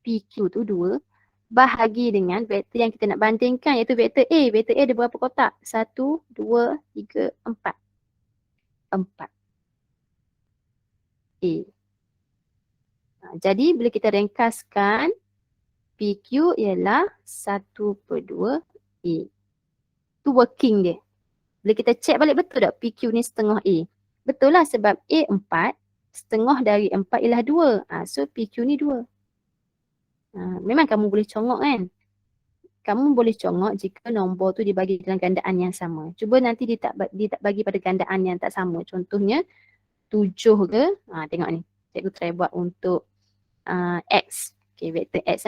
PQ tu 2. Bahagi dengan vektor yang kita nak bandingkan iaitu vektor A. Vektor A ada berapa kotak? 1, 2, 3, 4. 4. A. Jadi bila kita ringkaskan, PQ ialah 1/2 A. Tu working dia. Bila kita check balik betul tak PQ ni setengah A? Betul lah sebab A 4, setengah dari 4 ialah 2. So PQ ni 2. Memang kamu boleh congok kan? Kamu boleh congok jika nombor tu dibagi dalam gandaan yang sama. Cuba nanti dia tak bagi pada gandaan yang tak sama. Contohnya 7 ke? Tengok ni. Cikgu try buat untuk X. Okay, vektor X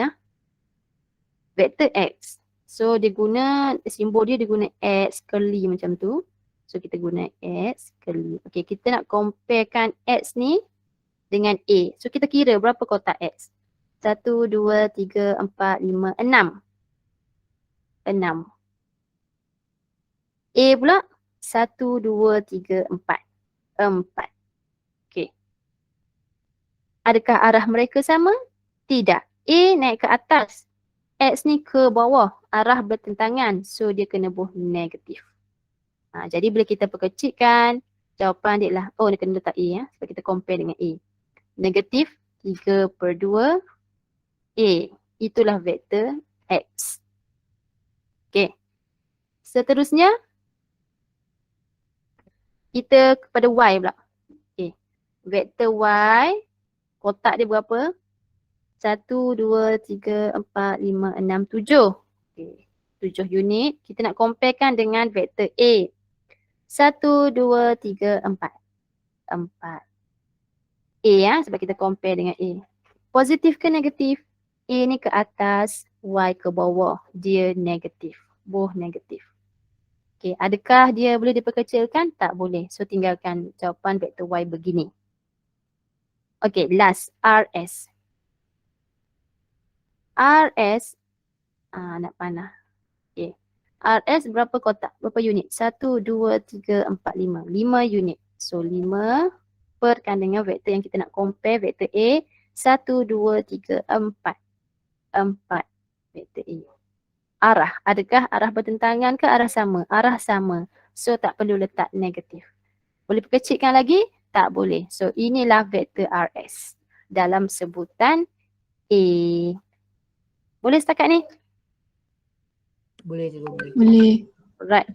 Vektor X. So dia guna, simbol dia guna X curly macam tu. So kita guna X curly. Okay, kita nak comparekan X ni dengan A. So kita kira berapa kotak X? 1, 2, 3, 4, 5, 6. 6. A pula 1, 2, 3, 4. 4. Okay. Adakah arah mereka sama? Tidak. A naik ke atas. X ni ke bawah. Arah bertentangan. So dia kena buh negatif. Jadi bila kita perkecilkan, jawapan dia lah, oh dia kena letak A sebab kita compare dengan A. Negatif 3/2 A. Itulah vektor X. Okay. Seterusnya, kita kepada Y pula. Okay. Vektor Y, kotak dia berapa? 1, 2, 3, 4, 5, 6, 7. Okay. 7 unit. Kita nak comparekan dengan vektor A. 1, 2, 3, 4. 4. A sebab kita compare dengan A. Positif ke negatif? A ni ke atas, Y ke bawah. Dia negatif. Both negatif. Okay, adakah dia boleh diperkecilkan? Tak boleh. So tinggalkan jawapan vektor Y begini. Okay, last. RS. RS, nak panah. Okay. RS berapa kotak? Berapa unit? 1, 2, 3, 4, 5. 5 unit. So 5 perkan dengan vektor yang kita nak compare, vektor A. 1, 2, 3, 4. 4 vektor A. Arah. Adakah arah bertentangan ke arah sama? Arah sama. So tak perlu letak negatif. Boleh perkecilkan lagi? Tak boleh. So inilah vektor RS dalam sebutan A. Boleh setakat ni? Boleh cikgu, boleh. Boleh. Right.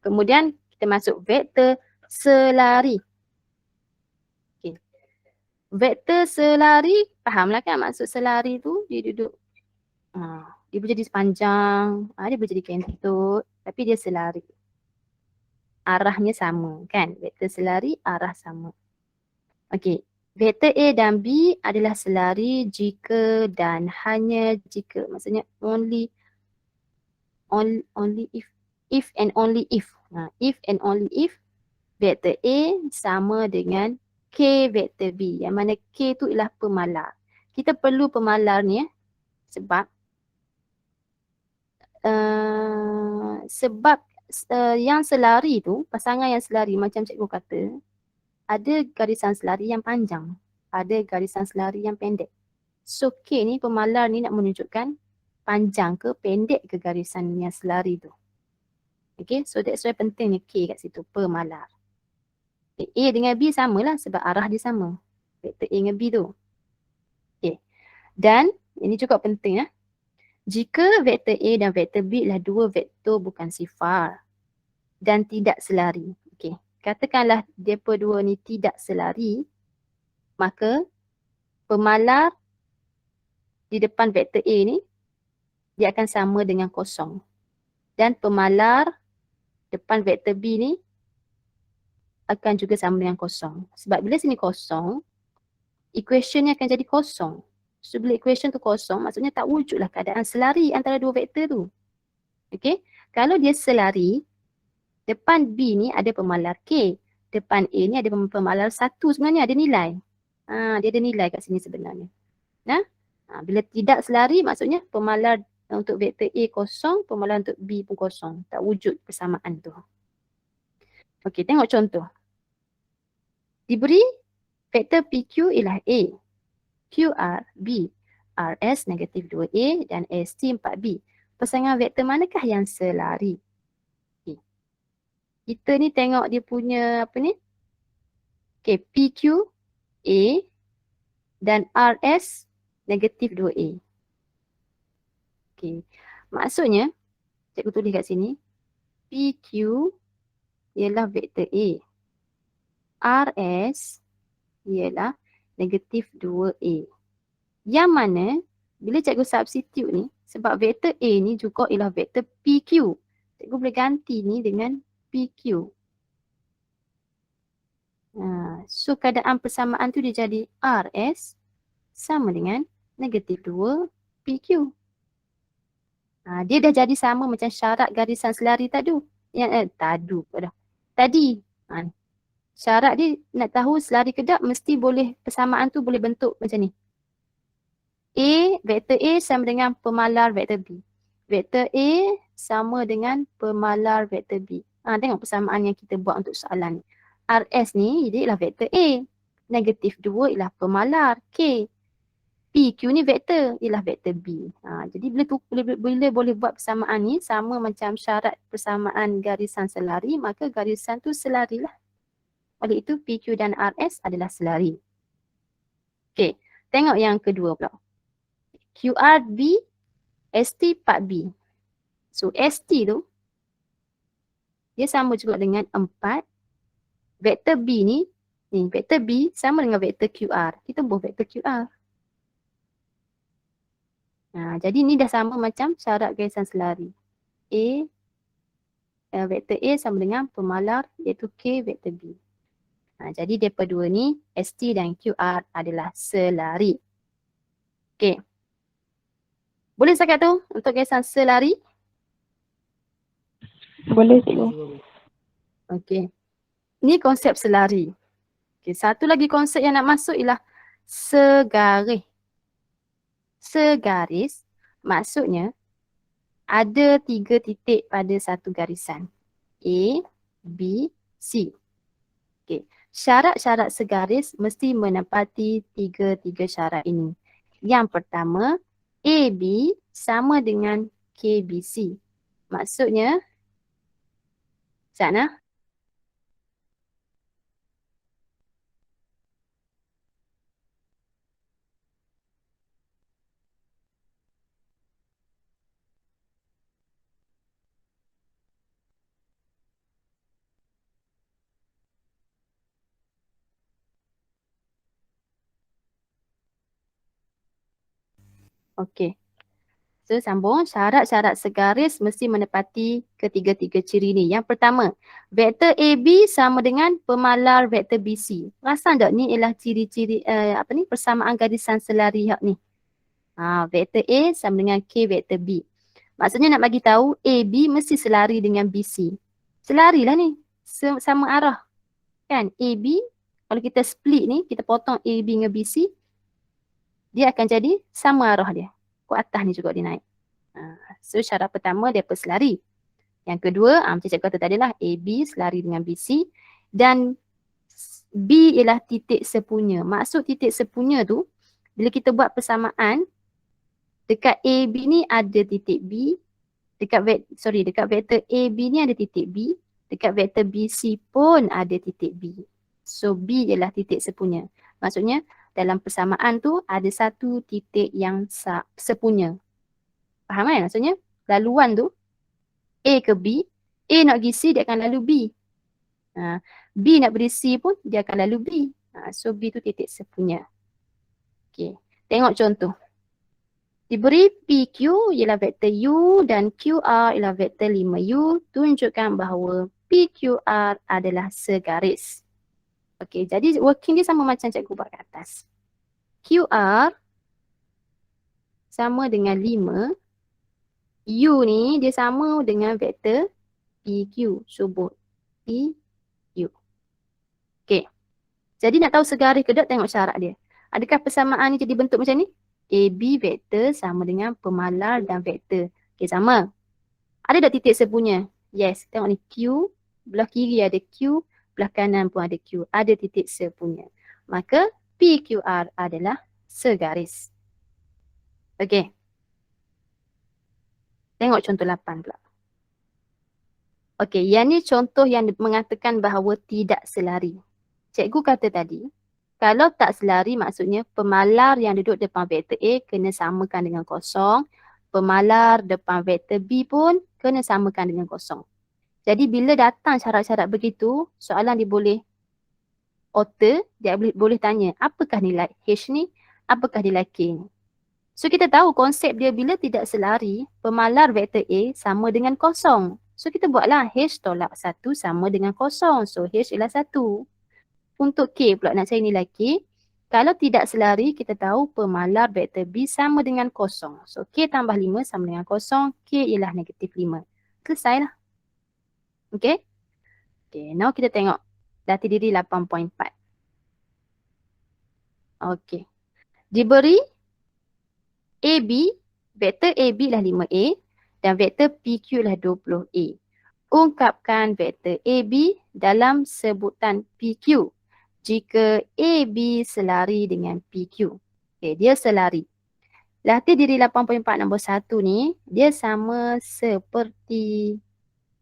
Kemudian kita masuk vektor selari. Okay. Vektor selari, fahamlah kan maksud selari tu? Dia duduk, dia boleh jadi sepanjang, dia boleh jadi kentut, tapi dia selari. Arahnya sama kan? Vektor selari, arah sama. Okay. Vektor A dan B adalah selari jika dan hanya jika. Maksudnya only if and only if. If and only if vektor A sama dengan K vektor B. Yang mana K tu ialah pemalar. Kita perlu pemalar ni sebab yang selari tu, pasangan yang selari macam cikgu kata, ada garisan selari yang panjang, ada garisan selari yang pendek. So K ni, pemalar ni nak menunjukkan panjang ke pendek ke garisan yang selari tu. Okay, so that's why pentingnya K kat situ, pemalar. Okay, A dengan B samalah sebab arah dia sama. Vektor A dengan B tu. Okay, Dan ini juga penting ya. Jika vektor A dan vektor B adalah dua vektor bukan sifar dan tidak selari. Okey, katakanlah mereka dua ni tidak selari, maka pemalar di depan vektor A ni dia akan sama dengan kosong. Dan pemalar depan vektor B ni akan juga sama dengan kosong. Sebab bila sini kosong, equation ni akan jadi kosong. So bila equation tu kosong, maksudnya tak wujudlah keadaan selari antara dua vektor tu. Okey, kalau dia selari, depan B ni ada pemalar K, depan A ni ada pemalar 1 sebenarnya, ada nilai. Dia ada nilai kat sini sebenarnya. Bila tidak selari, maksudnya pemalar untuk vektor A kosong, pemalar untuk B pun kosong. Tak wujud persamaan tu. Okey, tengok contoh. Diberi vektor PQ ialah A, QR B, RS negatif 2A dan ST 4B. Pasangan vektor manakah yang selari? Okay. Kita ni tengok dia punya apa ni? Okay, PQ A dan RS negatif 2A. Okay. Maksudnya, cikgu tulis kat sini, PQ ialah vektor A. RS ialah negatif 2A. Yang mana bila cikgu substitute ni, sebab vektor A ni juga ialah vektor PQ. Cikgu boleh ganti ni dengan PQ. So keadaan persamaan tu dia jadi RS sama dengan negatif 2 PQ. Dia dah jadi sama macam syarat garisan selari tadi. Tadi. Syarat dia nak tahu selari ke tak, mesti boleh persamaan tu boleh bentuk macam ni. Vektor A sama dengan pemalar vektor B. Vektor A sama dengan pemalar vektor B. Tengok persamaan yang kita buat untuk soalan ni. RS ni dia ialah vektor A. Negatif 2 ialah pemalar K. PQ ni vektor ialah vektor B. Jadi bila boleh buat persamaan ni sama macam syarat persamaan garisan selari, maka garisan tu selari lah. Oleh itu PQ dan RS adalah selari. Okey, tengok yang kedua pula. QRB, ST 4B. So ST tu dia sama juga dengan 4. Vektor B ni vektor B sama dengan vektor QR. Kita buat vektor QR. Jadi ni dah sama macam syarat garisan selari. Vektor A sama dengan pemalar iaitu K vektor B. Jadi mereka dua ni ST dan QR adalah selari. Okey. Boleh setakat tu untuk garisan selari? Boleh cikgu. Okey. Ni konsep selari. Okey, satu lagi konsep yang nak masuk ialah segaris. Segaris maksudnya ada 3 titik pada satu garisan. A, B, C. Okey. Syarat-syarat segaris mesti menepati 3 syarat ini. Yang pertama, AB sama dengan KBC. Maksudnya, Sana? Okey. So sambung, syarat-syarat segaris mesti menepati ketiga-tiga ciri ni. Yang pertama, vektor AB sama dengan pemalar vektor BC. Perasan tak ni ialah ciri-ciri persamaan garisan selari hak ni. Vektor A sama dengan K vektor B. Maksudnya nak bagi tahu AB mesti selari dengan BC. Selarilah ni, sama arah. Kan AB, kalau kita split ni, kita potong AB dengan BC, dia akan jadi sama arah dia. Ke atas ni juga dia naik. So syarat pertama dia selari. Yang kedua, macam cikgu kata tadi lah, AB selari dengan BC dan B ialah titik sepunya. Maksud titik sepunya tu, bila kita buat persamaan, dekat AB ni ada titik B, dekat vektor AB ni ada titik B, dekat vektor BC pun ada titik B. So B ialah titik sepunya. Maksudnya dalam persamaan tu ada satu titik yang sepunya. Faham kan maksudnya? Laluan tu A ke B, A nak pergi C dia akan lalu B. B nak beri C pun dia akan lalu B. So B tu titik sepunya. Okay. Tengok contoh. Diberi PQ ialah vektor U dan QR ialah vektor 5U. Tunjukkan bahawa PQR adalah segaris. Okey, jadi working dia sama macam cikgu buat kat atas. QR sama dengan 5. U ni dia sama dengan vektor PQ. Subut PQ. Okey. Jadi nak tahu segaris ke tak, tengok syarat dia. Adakah persamaan ni jadi bentuk macam ni? AB vektor sama dengan pemalar dan vektor. Okey, sama. Ada tak titik sepunya? Yes. Tengok ni Q. Belah kiri ada Q. Belah kanan pun ada Q. Ada titik sepunya. Maka PQR adalah segaris. Okey. Tengok contoh 8 pula. Okey, yang ni contoh yang mengatakan bahawa tidak selari. Cikgu kata tadi, kalau tak selari maksudnya pemalar yang duduk depan vektor A kena samakan dengan kosong. Pemalar depan vektor B pun kena samakan dengan kosong. Jadi bila datang syarat-syarat begitu, soalan dia boleh alter, dia boleh tanya apakah nilai H ni, apakah nilai K ni. So kita tahu konsep dia bila tidak selari, pemalar vektor A sama dengan kosong. So kita buatlah H tolak 1 sama dengan kosong. So H ialah 1. Untuk K pula nak cari nilai K. Kalau tidak selari, kita tahu pemalar vektor B sama dengan kosong. So K tambah 5 sama dengan kosong. K ialah negatif 5. Selesailah. Okay. Okay, now kita tengok dati diri 8.4. Okay. Diberi AB, vektor AB lah 5A dan vektor PQ lah 20A. Ungkapkan vektor AB dalam sebutan PQ jika AB selari dengan PQ. Okay, dia selari. Latih diri 8.4 nombor 1 ni, dia sama seperti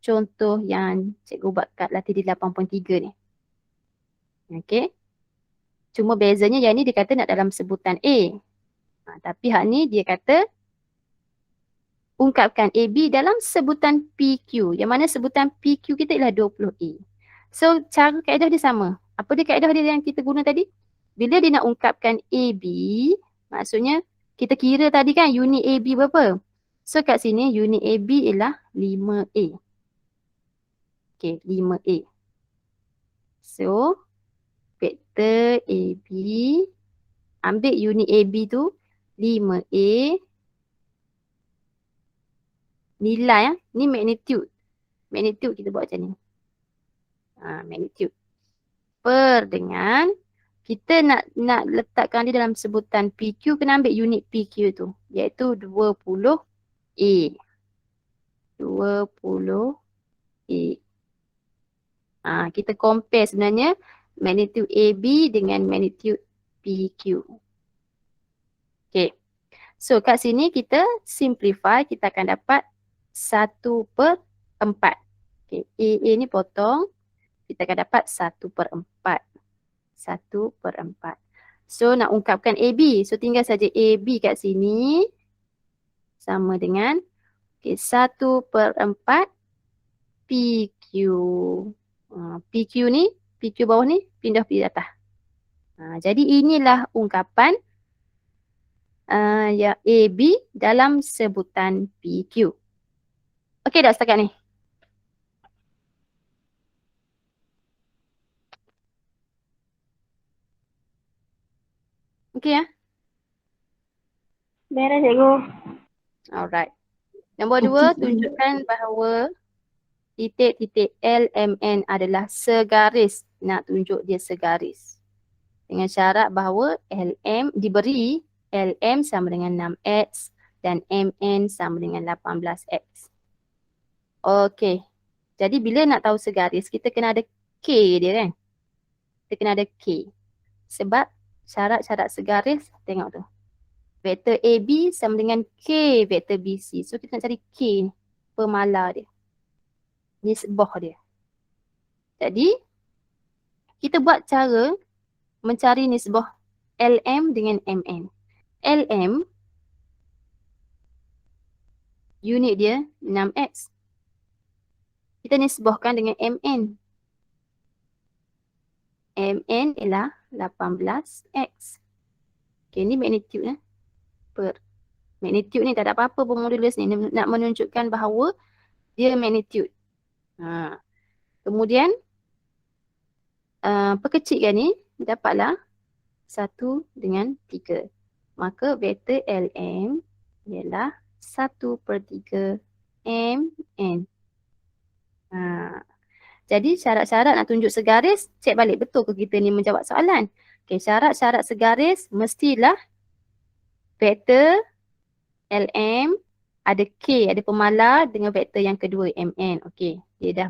contoh yang cikgu buat kat latih diri 8.3 ni. Okay. Cuma bezanya yang ni dia kata nak dalam sebutan A. Tapi hak ni dia kata ungkapkan AB dalam sebutan PQ. Yang mana sebutan PQ kita ialah 20A. So cara kaedah dia sama. Apa dia kaedah dia yang kita guna tadi? Bila dia nak ungkapkan AB, maksudnya kita kira tadi kan unit AB berapa? So kat sini unit AB ialah 5A. Okay, 5A. So vektor AB, ambil unit AB tu 5A. Nilai ni magnitude. Magnitude kita buat macam ni. Magnitude. Per dengan kita nak letakkan dia dalam sebutan PQ, kena ambil unit PQ tu, iaitu 20A. 20A. Kita compare sebenarnya magnitude AB dengan magnitude PQ. Okay. So kat sini kita simplify, kita akan dapat 1/4. Okay. AA ni potong. Kita akan dapat 1/4. 1/4. So nak ungkapkan AB. So tinggal saja AB kat sini. Sama dengan 1/4 PQ. PQ ni, PQ bawah ni pindah pergi atas. Jadi inilah ungkapan ya AB dalam sebutan PQ. Okey dah setakat ni? Okey ya? Beres cikgu. Alright. Nombor 2, tunjukkan bahawa titik-titik LMN adalah segaris. Nak tunjuk dia segaris. Dengan syarat bahawa LM diberi LM sama dengan 6X dan MN sama dengan 18X. Okey. Jadi bila nak tahu segaris, kita kena ada K dia kan? Kita kena ada K. Sebab syarat-syarat segaris, tengok tu. Vektor AB sama dengan K vektor BC. So kita nak cari K ni, pemalar dia. Nisbah dia. Jadi, kita buat cara mencari nisbah LM dengan MN. LM unit dia 6X. Kita nisbahkan dengan MN. MN ialah 18X. Okay, ni magnitude per. Magnitude ni tak ada apa-apa pun modulus ni. Nak menunjukkan bahawa dia magnitude. Kemudian perkecilkan ni dapatlah 1 dengan 3. Maka vektor LM ialah 1/3 MN. Jadi syarat-syarat nak tunjuk segaris, cek balik betul ke kita ni menjawab soalan. Okay, syarat-syarat segaris mestilah vektor LM ada K, ada pemalar dengan vektor yang kedua MN. Okey, dia dah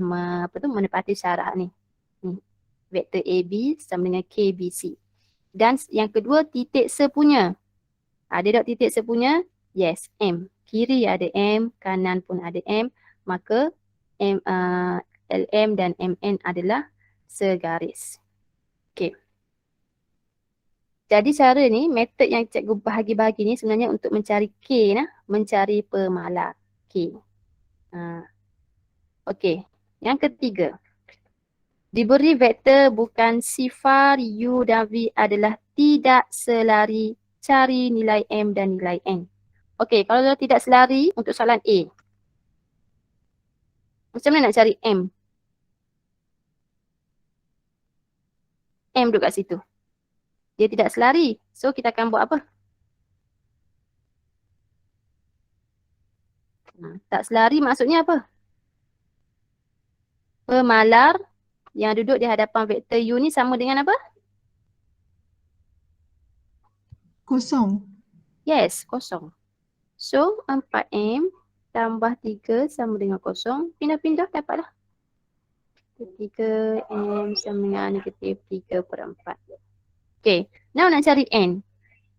menepati syarat ni. Vektor AB sama dengan KBC. Dan yang kedua titik sepunya. Ada tak titik sepunya? Yes, M. Kiri ada M, kanan pun ada M. Maka LM dan MN adalah segaris. Okey. Jadi cara ni, metod yang cikgu bahagi-bahagi ni sebenarnya untuk mencari K nah, mencari pemalar K. Okey, yang ketiga. Diberi vektor bukan sifar U dan V adalah tidak selari, cari nilai M dan nilai N. Okey, kalau tidak selari untuk soalan A. Macam mana nak cari M? M duduk kat situ. Dia tidak selari. So kita akan buat apa? Tak selari maksudnya apa? Pemalar yang duduk di hadapan vektor U ni sama dengan apa? Kosong. Yes, kosong. So 4M tambah 3 sama dengan kosong. Pindah-pindah dapatlah. 3M sama dengan negatif 3/4. Okay, now nak cari N.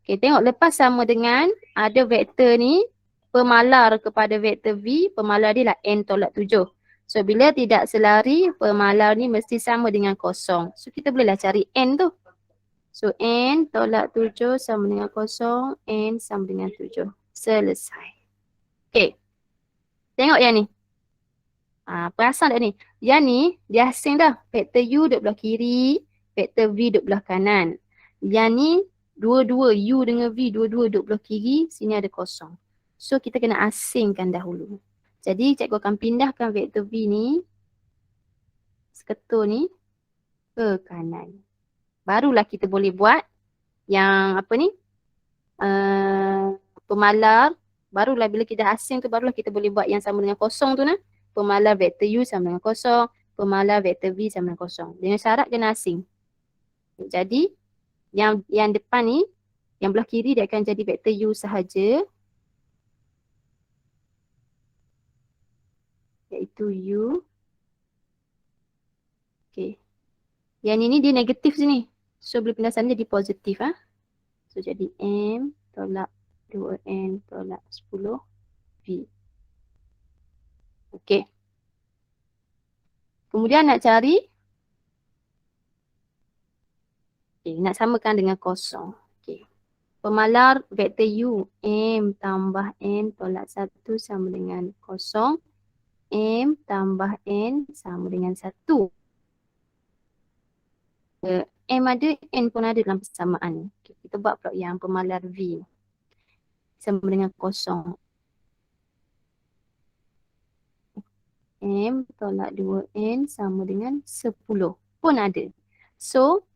Okay, tengok lepas sama dengan ada vektor ni pemalar kepada vektor V, pemalar dia lah N tolak 7. So bila tidak selari, pemalar ni mesti sama dengan kosong. So kita bolehlah cari N tu. So N tolak 7 sama dengan kosong, N sama dengan 7. Selesai. Okay, tengok yang ni. Perasan tak ni? Yang ni dia asing dah. Vektor U duduk belah kiri, vektor V duduk belah kanan. Yang ni dua-dua U dengan V dua-dua duduk belah kiri, sini ada kosong. So kita kena asingkan dahulu. Jadi cikgu akan pindahkan vektor V ni, seketul ni ke kanan. Barulah kita boleh buat yang apa ni? Pemalar. Barulah bila kita asing tu barulah kita boleh buat yang sama dengan kosong tu nah. Pemalar vektor U sama dengan kosong, pemalar vektor V sama dengan kosong. Dengan syarat kena asing. Jadi yang depan ni, yang belah kiri dia akan jadi vektor U sahaja. Iaitu U. Okay. Yang ini dia negatif sini. So bila pindah sana jadi positif. So jadi M tolak 2N tolak 10 V. Okay. Kemudian nak cari. Okay, nak samakan dengan kosong. Okay. Pemalar vektor U, M tambah N tolak 1 sama dengan kosong. M tambah N sama dengan 1. M ada, N pun ada dalam persamaan. Okay, kita buat pula yang pemalar V. Sama dengan kosong. M tolak 2N sama dengan 10. Pun ada. So,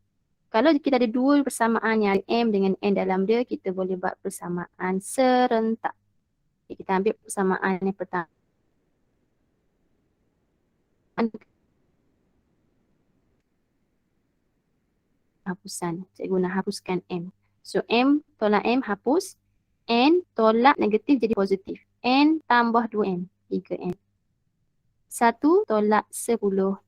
kalau kita ada dua persamaan yang ada M dengan N dalam dia, kita boleh buat persamaan serentak. Okay, kita ambil persamaan yang pertama. Hapusan. Cikgu nak hapuskan M. So, M tolak M hapus. N tolak negatif jadi positif. N tambah 2N. 3N. 1 tolak 10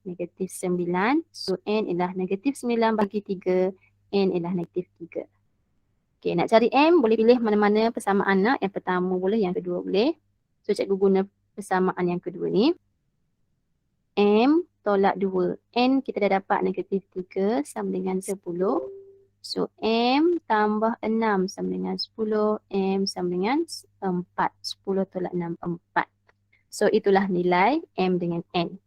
negatif 9. So N ialah negatif 9 bagi 3. N ialah negatif 3. Okay, nak cari M boleh pilih mana-mana persamaan nak. Yang pertama boleh, yang kedua boleh. So cikgu guna persamaan yang kedua ni. M tolak 2. N kita dah dapat negatif 3 sama dengan 10. So M tambah 6 sama dengan 10. M sama dengan 4. 10 tolak 6, 4. So itulah nilai M dengan N.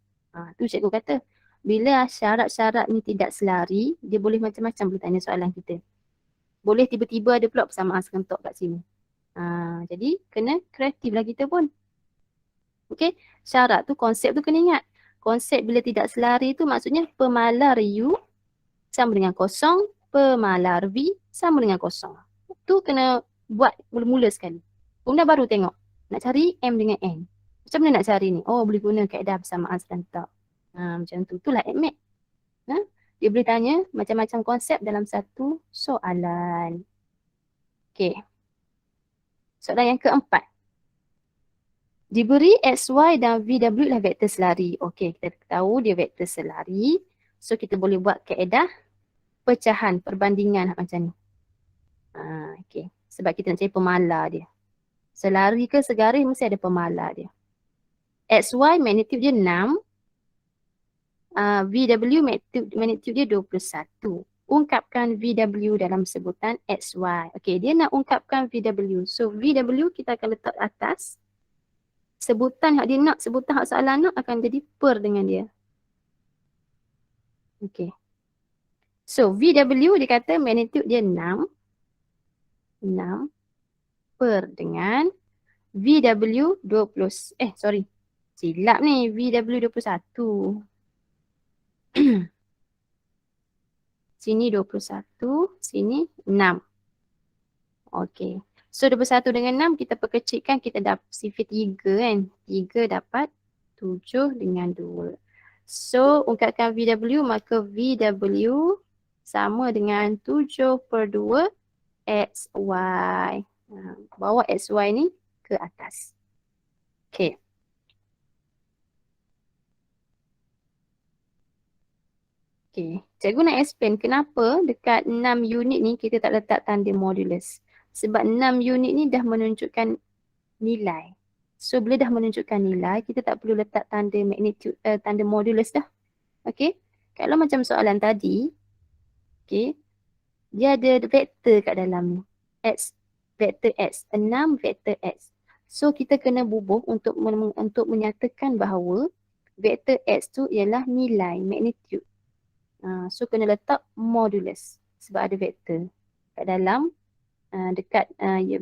Tu cikgu kata. Bila syarat-syarat ni tidak selari, dia boleh macam-macam boleh tanya soalan kita. Boleh tiba-tiba ada pula persamaan serentak kat sini. Jadi kena kreatif lah kita pun. Okey, syarat tu, konsep tu kena ingat. Konsep bila tidak selari tu maksudnya pemalar U sama dengan kosong, pemalar V sama dengan kosong. Tu kena buat mula-mula sekali. Kemudian baru tengok. Nak cari M dengan N. Macam mana nak cari ni? Oh, boleh guna kaedah persamaan serentak. Macam tu. Itulah ADMAT. Dia boleh tanya macam-macam konsep dalam satu soalan. Okey. Soalan yang keempat. Diberi XY dan VW adalah vektor selari. Okey, kita tahu dia vektor selari. So, kita boleh buat kaedah pecahan, perbandingan macam ni. Okey. Sebab kita nak cari pemalar dia. Selari ke segaris mesti ada pemalar dia. XY magnitude dia 6. VW magnitude dia 21. Ungkapkan VW dalam sebutan XY. Okey, dia nak ungkapkan VW. So, VW kita akan letak atas. Sebutan hak dia nak, sebutan hak soalan nak akan jadi per dengan dia. Okey. So, VW dia kata magnitude dia 6. 6 per dengan VW 20. Silap ni. VW 21. Sini 21, sini 6. Okey. So 21 dengan 6 kita perkecilkan, kita dapat sifar 3 kan. 3 dapat 7 dengan 2. So ungkapkan VW, maka VW sama dengan 7 per 2 XY. Bawa XY ni ke atas. Okey. Okay. Cikgu nak explain kenapa dekat 6 unit ni kita tak letak tanda modulus. Sebab 6 unit ni dah menunjukkan nilai. So bila dah menunjukkan nilai, kita tak perlu letak tanda magnitude, tanda modulus dah. Okay. Kalau macam soalan tadi, okay, dia ada vektor kat dalam ni. X, vektor X, 6 vektor X. So kita kena bubuh untuk menyatakan bahawa vektor X tu ialah nilai magnitude. So kena letak modulus sebab ada vektor kat dalam dekat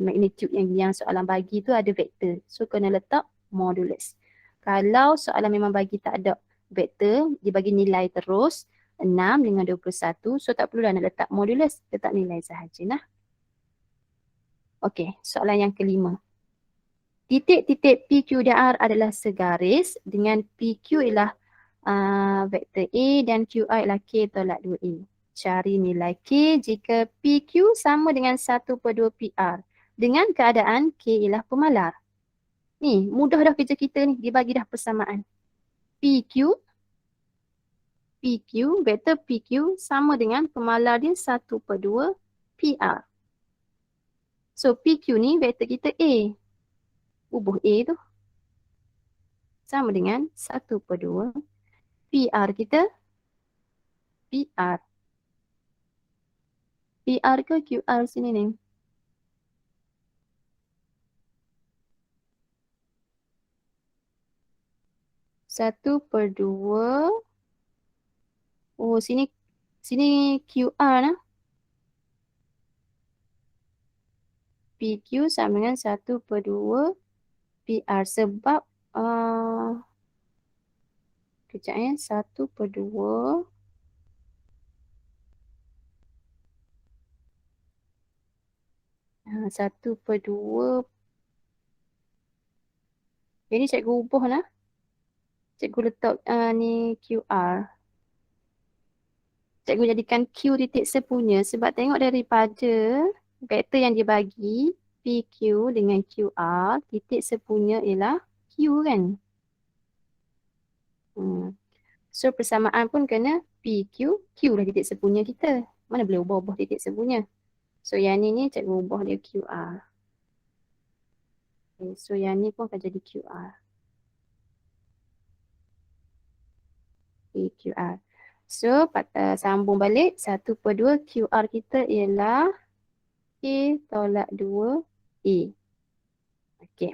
magnitude yang soalan bagi tu ada vektor. So kena letak modulus. Kalau soalan memang bagi tak ada vektor, dia bagi nilai terus 6 dengan 21, so tak perlulah nak letak modulus, letak nilai sahaja lah. Okey, soalan yang kelima. Titik-titik PQ dan R adalah segaris dengan PQ ialah vektor A dan QI ialah K tolak 2A. Cari nilai K jika PQ sama dengan 1/2 PR dengan keadaan K ialah pemalar. Ni, mudah dah kerja kita ni. Dia bagi dah persamaan. PQ, vektor PQ sama dengan pemalar dia 1/2 PR. So, PQ ni vektor kita A. Bubuh A tu. Sama dengan 1/2 PR kita, PR. PR ke QR sini ni? Satu per 2. Oh, sini QR lah. PQ sama dengan 1/2 PR sebab kejap ya, 1/2 1/2. Jadi cikgu ubah lah. Cikgu letak ni QR. Cikgu jadikan Q titik sepunya sebab tengok daripada vektor yang dia bagi PQ dengan QR, titik sepunya ialah Q kan. So persamaan pun kena PQ, Q lah titik sepunya kita. Mana boleh ubah-ubah titik sepunya. So yang ni cikgu ubah dia QR. Okay, so yang ni pun akan jadi QR. Okay, QR. So, sambung balik. 1/2 QR kita ialah K tolak 2A. Okey.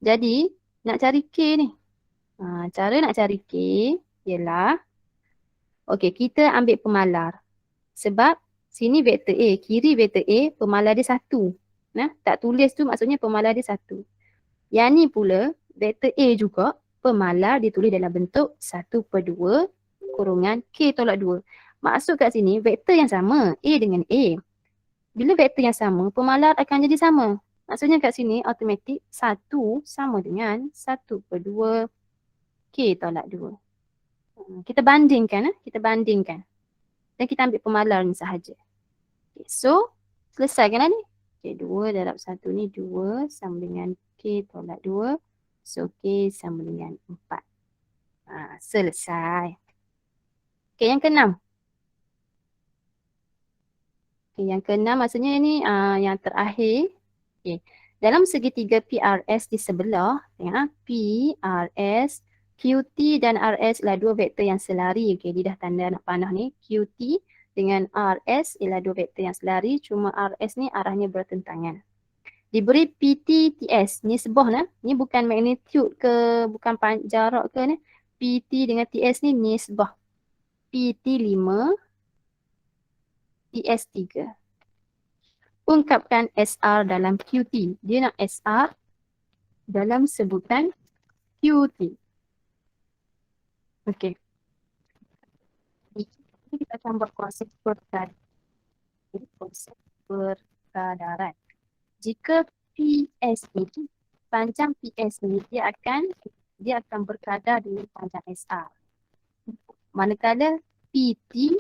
Jadi, nak cari K ni. Cara nak cari K ialah, okey, kita ambil pemalar. Sebab sini vektor A, kiri vektor A, pemalar dia 1. Nah, tak tulis tu maksudnya pemalar dia 1. Yang ni pula, vektor A juga, pemalar ditulis dalam bentuk 1/2 kurungan K tolak 2. Maksud kat sini, vektor yang sama, A dengan A. Bila vektor yang sama, pemalar akan jadi sama. Maksudnya kat sini, automatik 1 sama dengan 1/2 K tolak 2. Kita bandingkan. Kita bandingkan. Dan kita ambil pemalar ni sahaja. Okay, so, selesaikanlah ni. Okay, 2 darab 1 ni 2 sama dengan K tolak 2. So, K sama dengan 4. Selesai. Okay, yang keenam. Okay, yang keenam maksudnya ni yang terakhir. Okay. Dalam segitiga PRS di sebelah, tengok PRS, QT dan RS ialah dua vektor yang selari. Okay, dia dah tanda nak panah ni. QT dengan RS ialah dua vektor yang selari, cuma RS ni arahnya bertentangan. Diberi PT, TS, nisbah lah. Ni bukan magnitude ke, bukan jarak ke ni. PT dengan TS ni nisbah. PT 5, TS 3. Ungkapkan SR dalam QT. Dia nak SR dalam sebutan QT. Okey. Kita akan buat konsep perkadaran. Konsep perkadaran. Jika PS ni, panjang PS ni dia akan berkadar dengan panjang SR. Manakala PT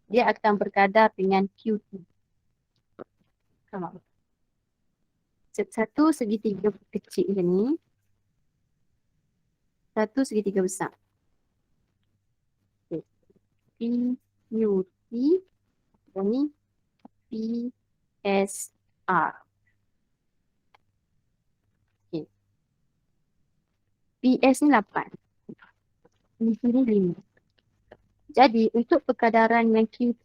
dia akan berkadar dengan QT. Sama. Satu segitiga kecil ni, satu segitiga besar. PQT dan ni PSR. Okay. PS ni 8. Ini 5. Jadi untuk perkadaran yang QT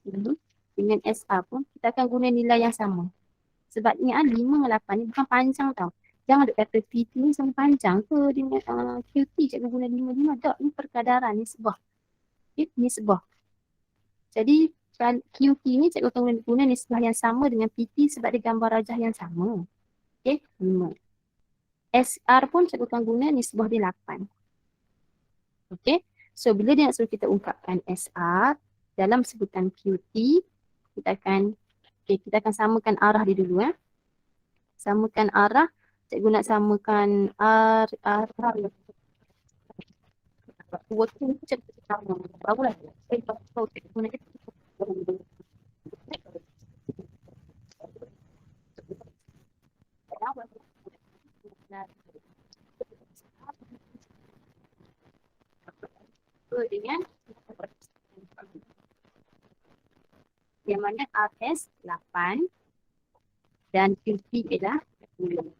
dengan SR pun kita akan guna nilai yang sama. Sebab ni 5 dengan 8 ni bukan panjang tau. Jangan duk kata PT ni sama panjang ke dengan QT cikgu guna 5. Tak, ni perkadaran, ni sebah. Ni sebah. Jadi QT ni cikgu akan guna nisbah yang sama dengan PT sebab dia gambar rajah yang sama. Okay, 5. SR pun cikgu akan guna nisbah dia 8. Okay, so bila dia nak suruh kita ungkapkan SR dalam sebutan QT, kita akan samakan arah dia dulu. Samakan arah. Cikgu nak samakan arah. Working tu cikgu sama. Barulah. Cikgu nak dengan yang mana RS 8 dan QT ialah 10.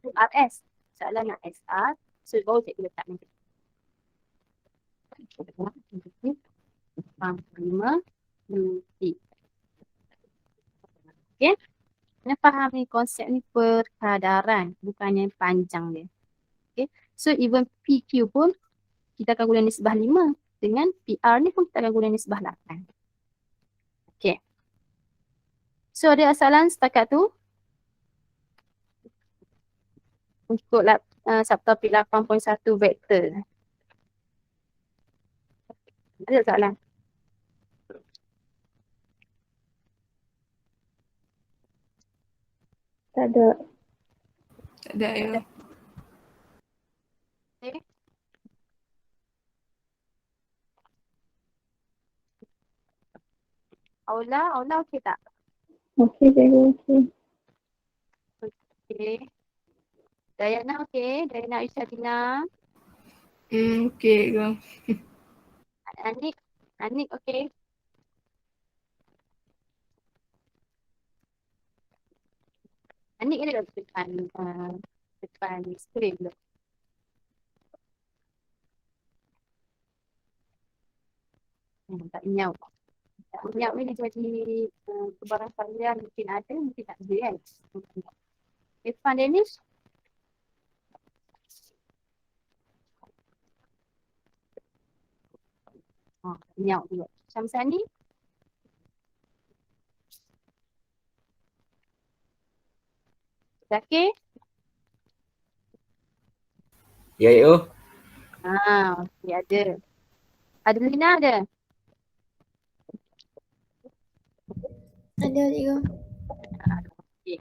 So, RS. Soalan nak SR. So, baru cikgu letak nanti. 5 UT. Okay. Kena fahami konsep ni perkadaran. Bukannya panjang dia. Okay. So, even PQ pun kita akan guna nisbah 5. Dengan PR ni pun kita akan guna nisbah 8. Okay. So, ada soalan setakat tu? Untuk subtopik 8.1 vektor. Ada soalan? Tak ada. Tak ada ya. Okay. Aula okey tak? Okey, cikgu. Okey. Okey. Dayana okey? Dayana Isyadina. Okey ke. Anik okey? Anik ni dah depan skrin tu. Tak nyau. Tak nyau ni dia jadi kebarang varian mungkin ada, mungkin tak ada kan. Irfan Danish. Nyau juga. Syamsani. Zakir. Ya, ya. Okey ada. Adelina ada. Ada cikgu. Okey.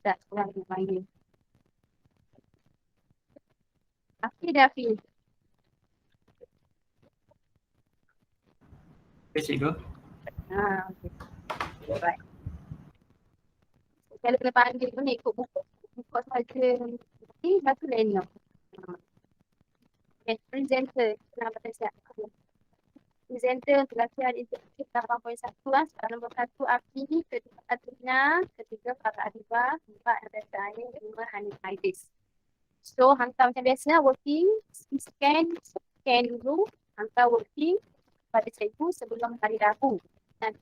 Tak kurang dia panggil. Afi dah Afi. Okey, cikgu. Okey. Alright. Kalau kena panggil pun ikut buku saja. Ni satu lain tau. Okay, presenter. Kenapa tak siap? Presenter untuk latihan interaktif 8.1 lah. Soalan nombor 1 Afi, kedua Adelina, ketiga Farah Arifah, empat Natasha Ain, kelima Hanif Aidis. So hantar macam biasa working, scan dulu, hantar working pada cikgu sebelum hari Rabu. Nanti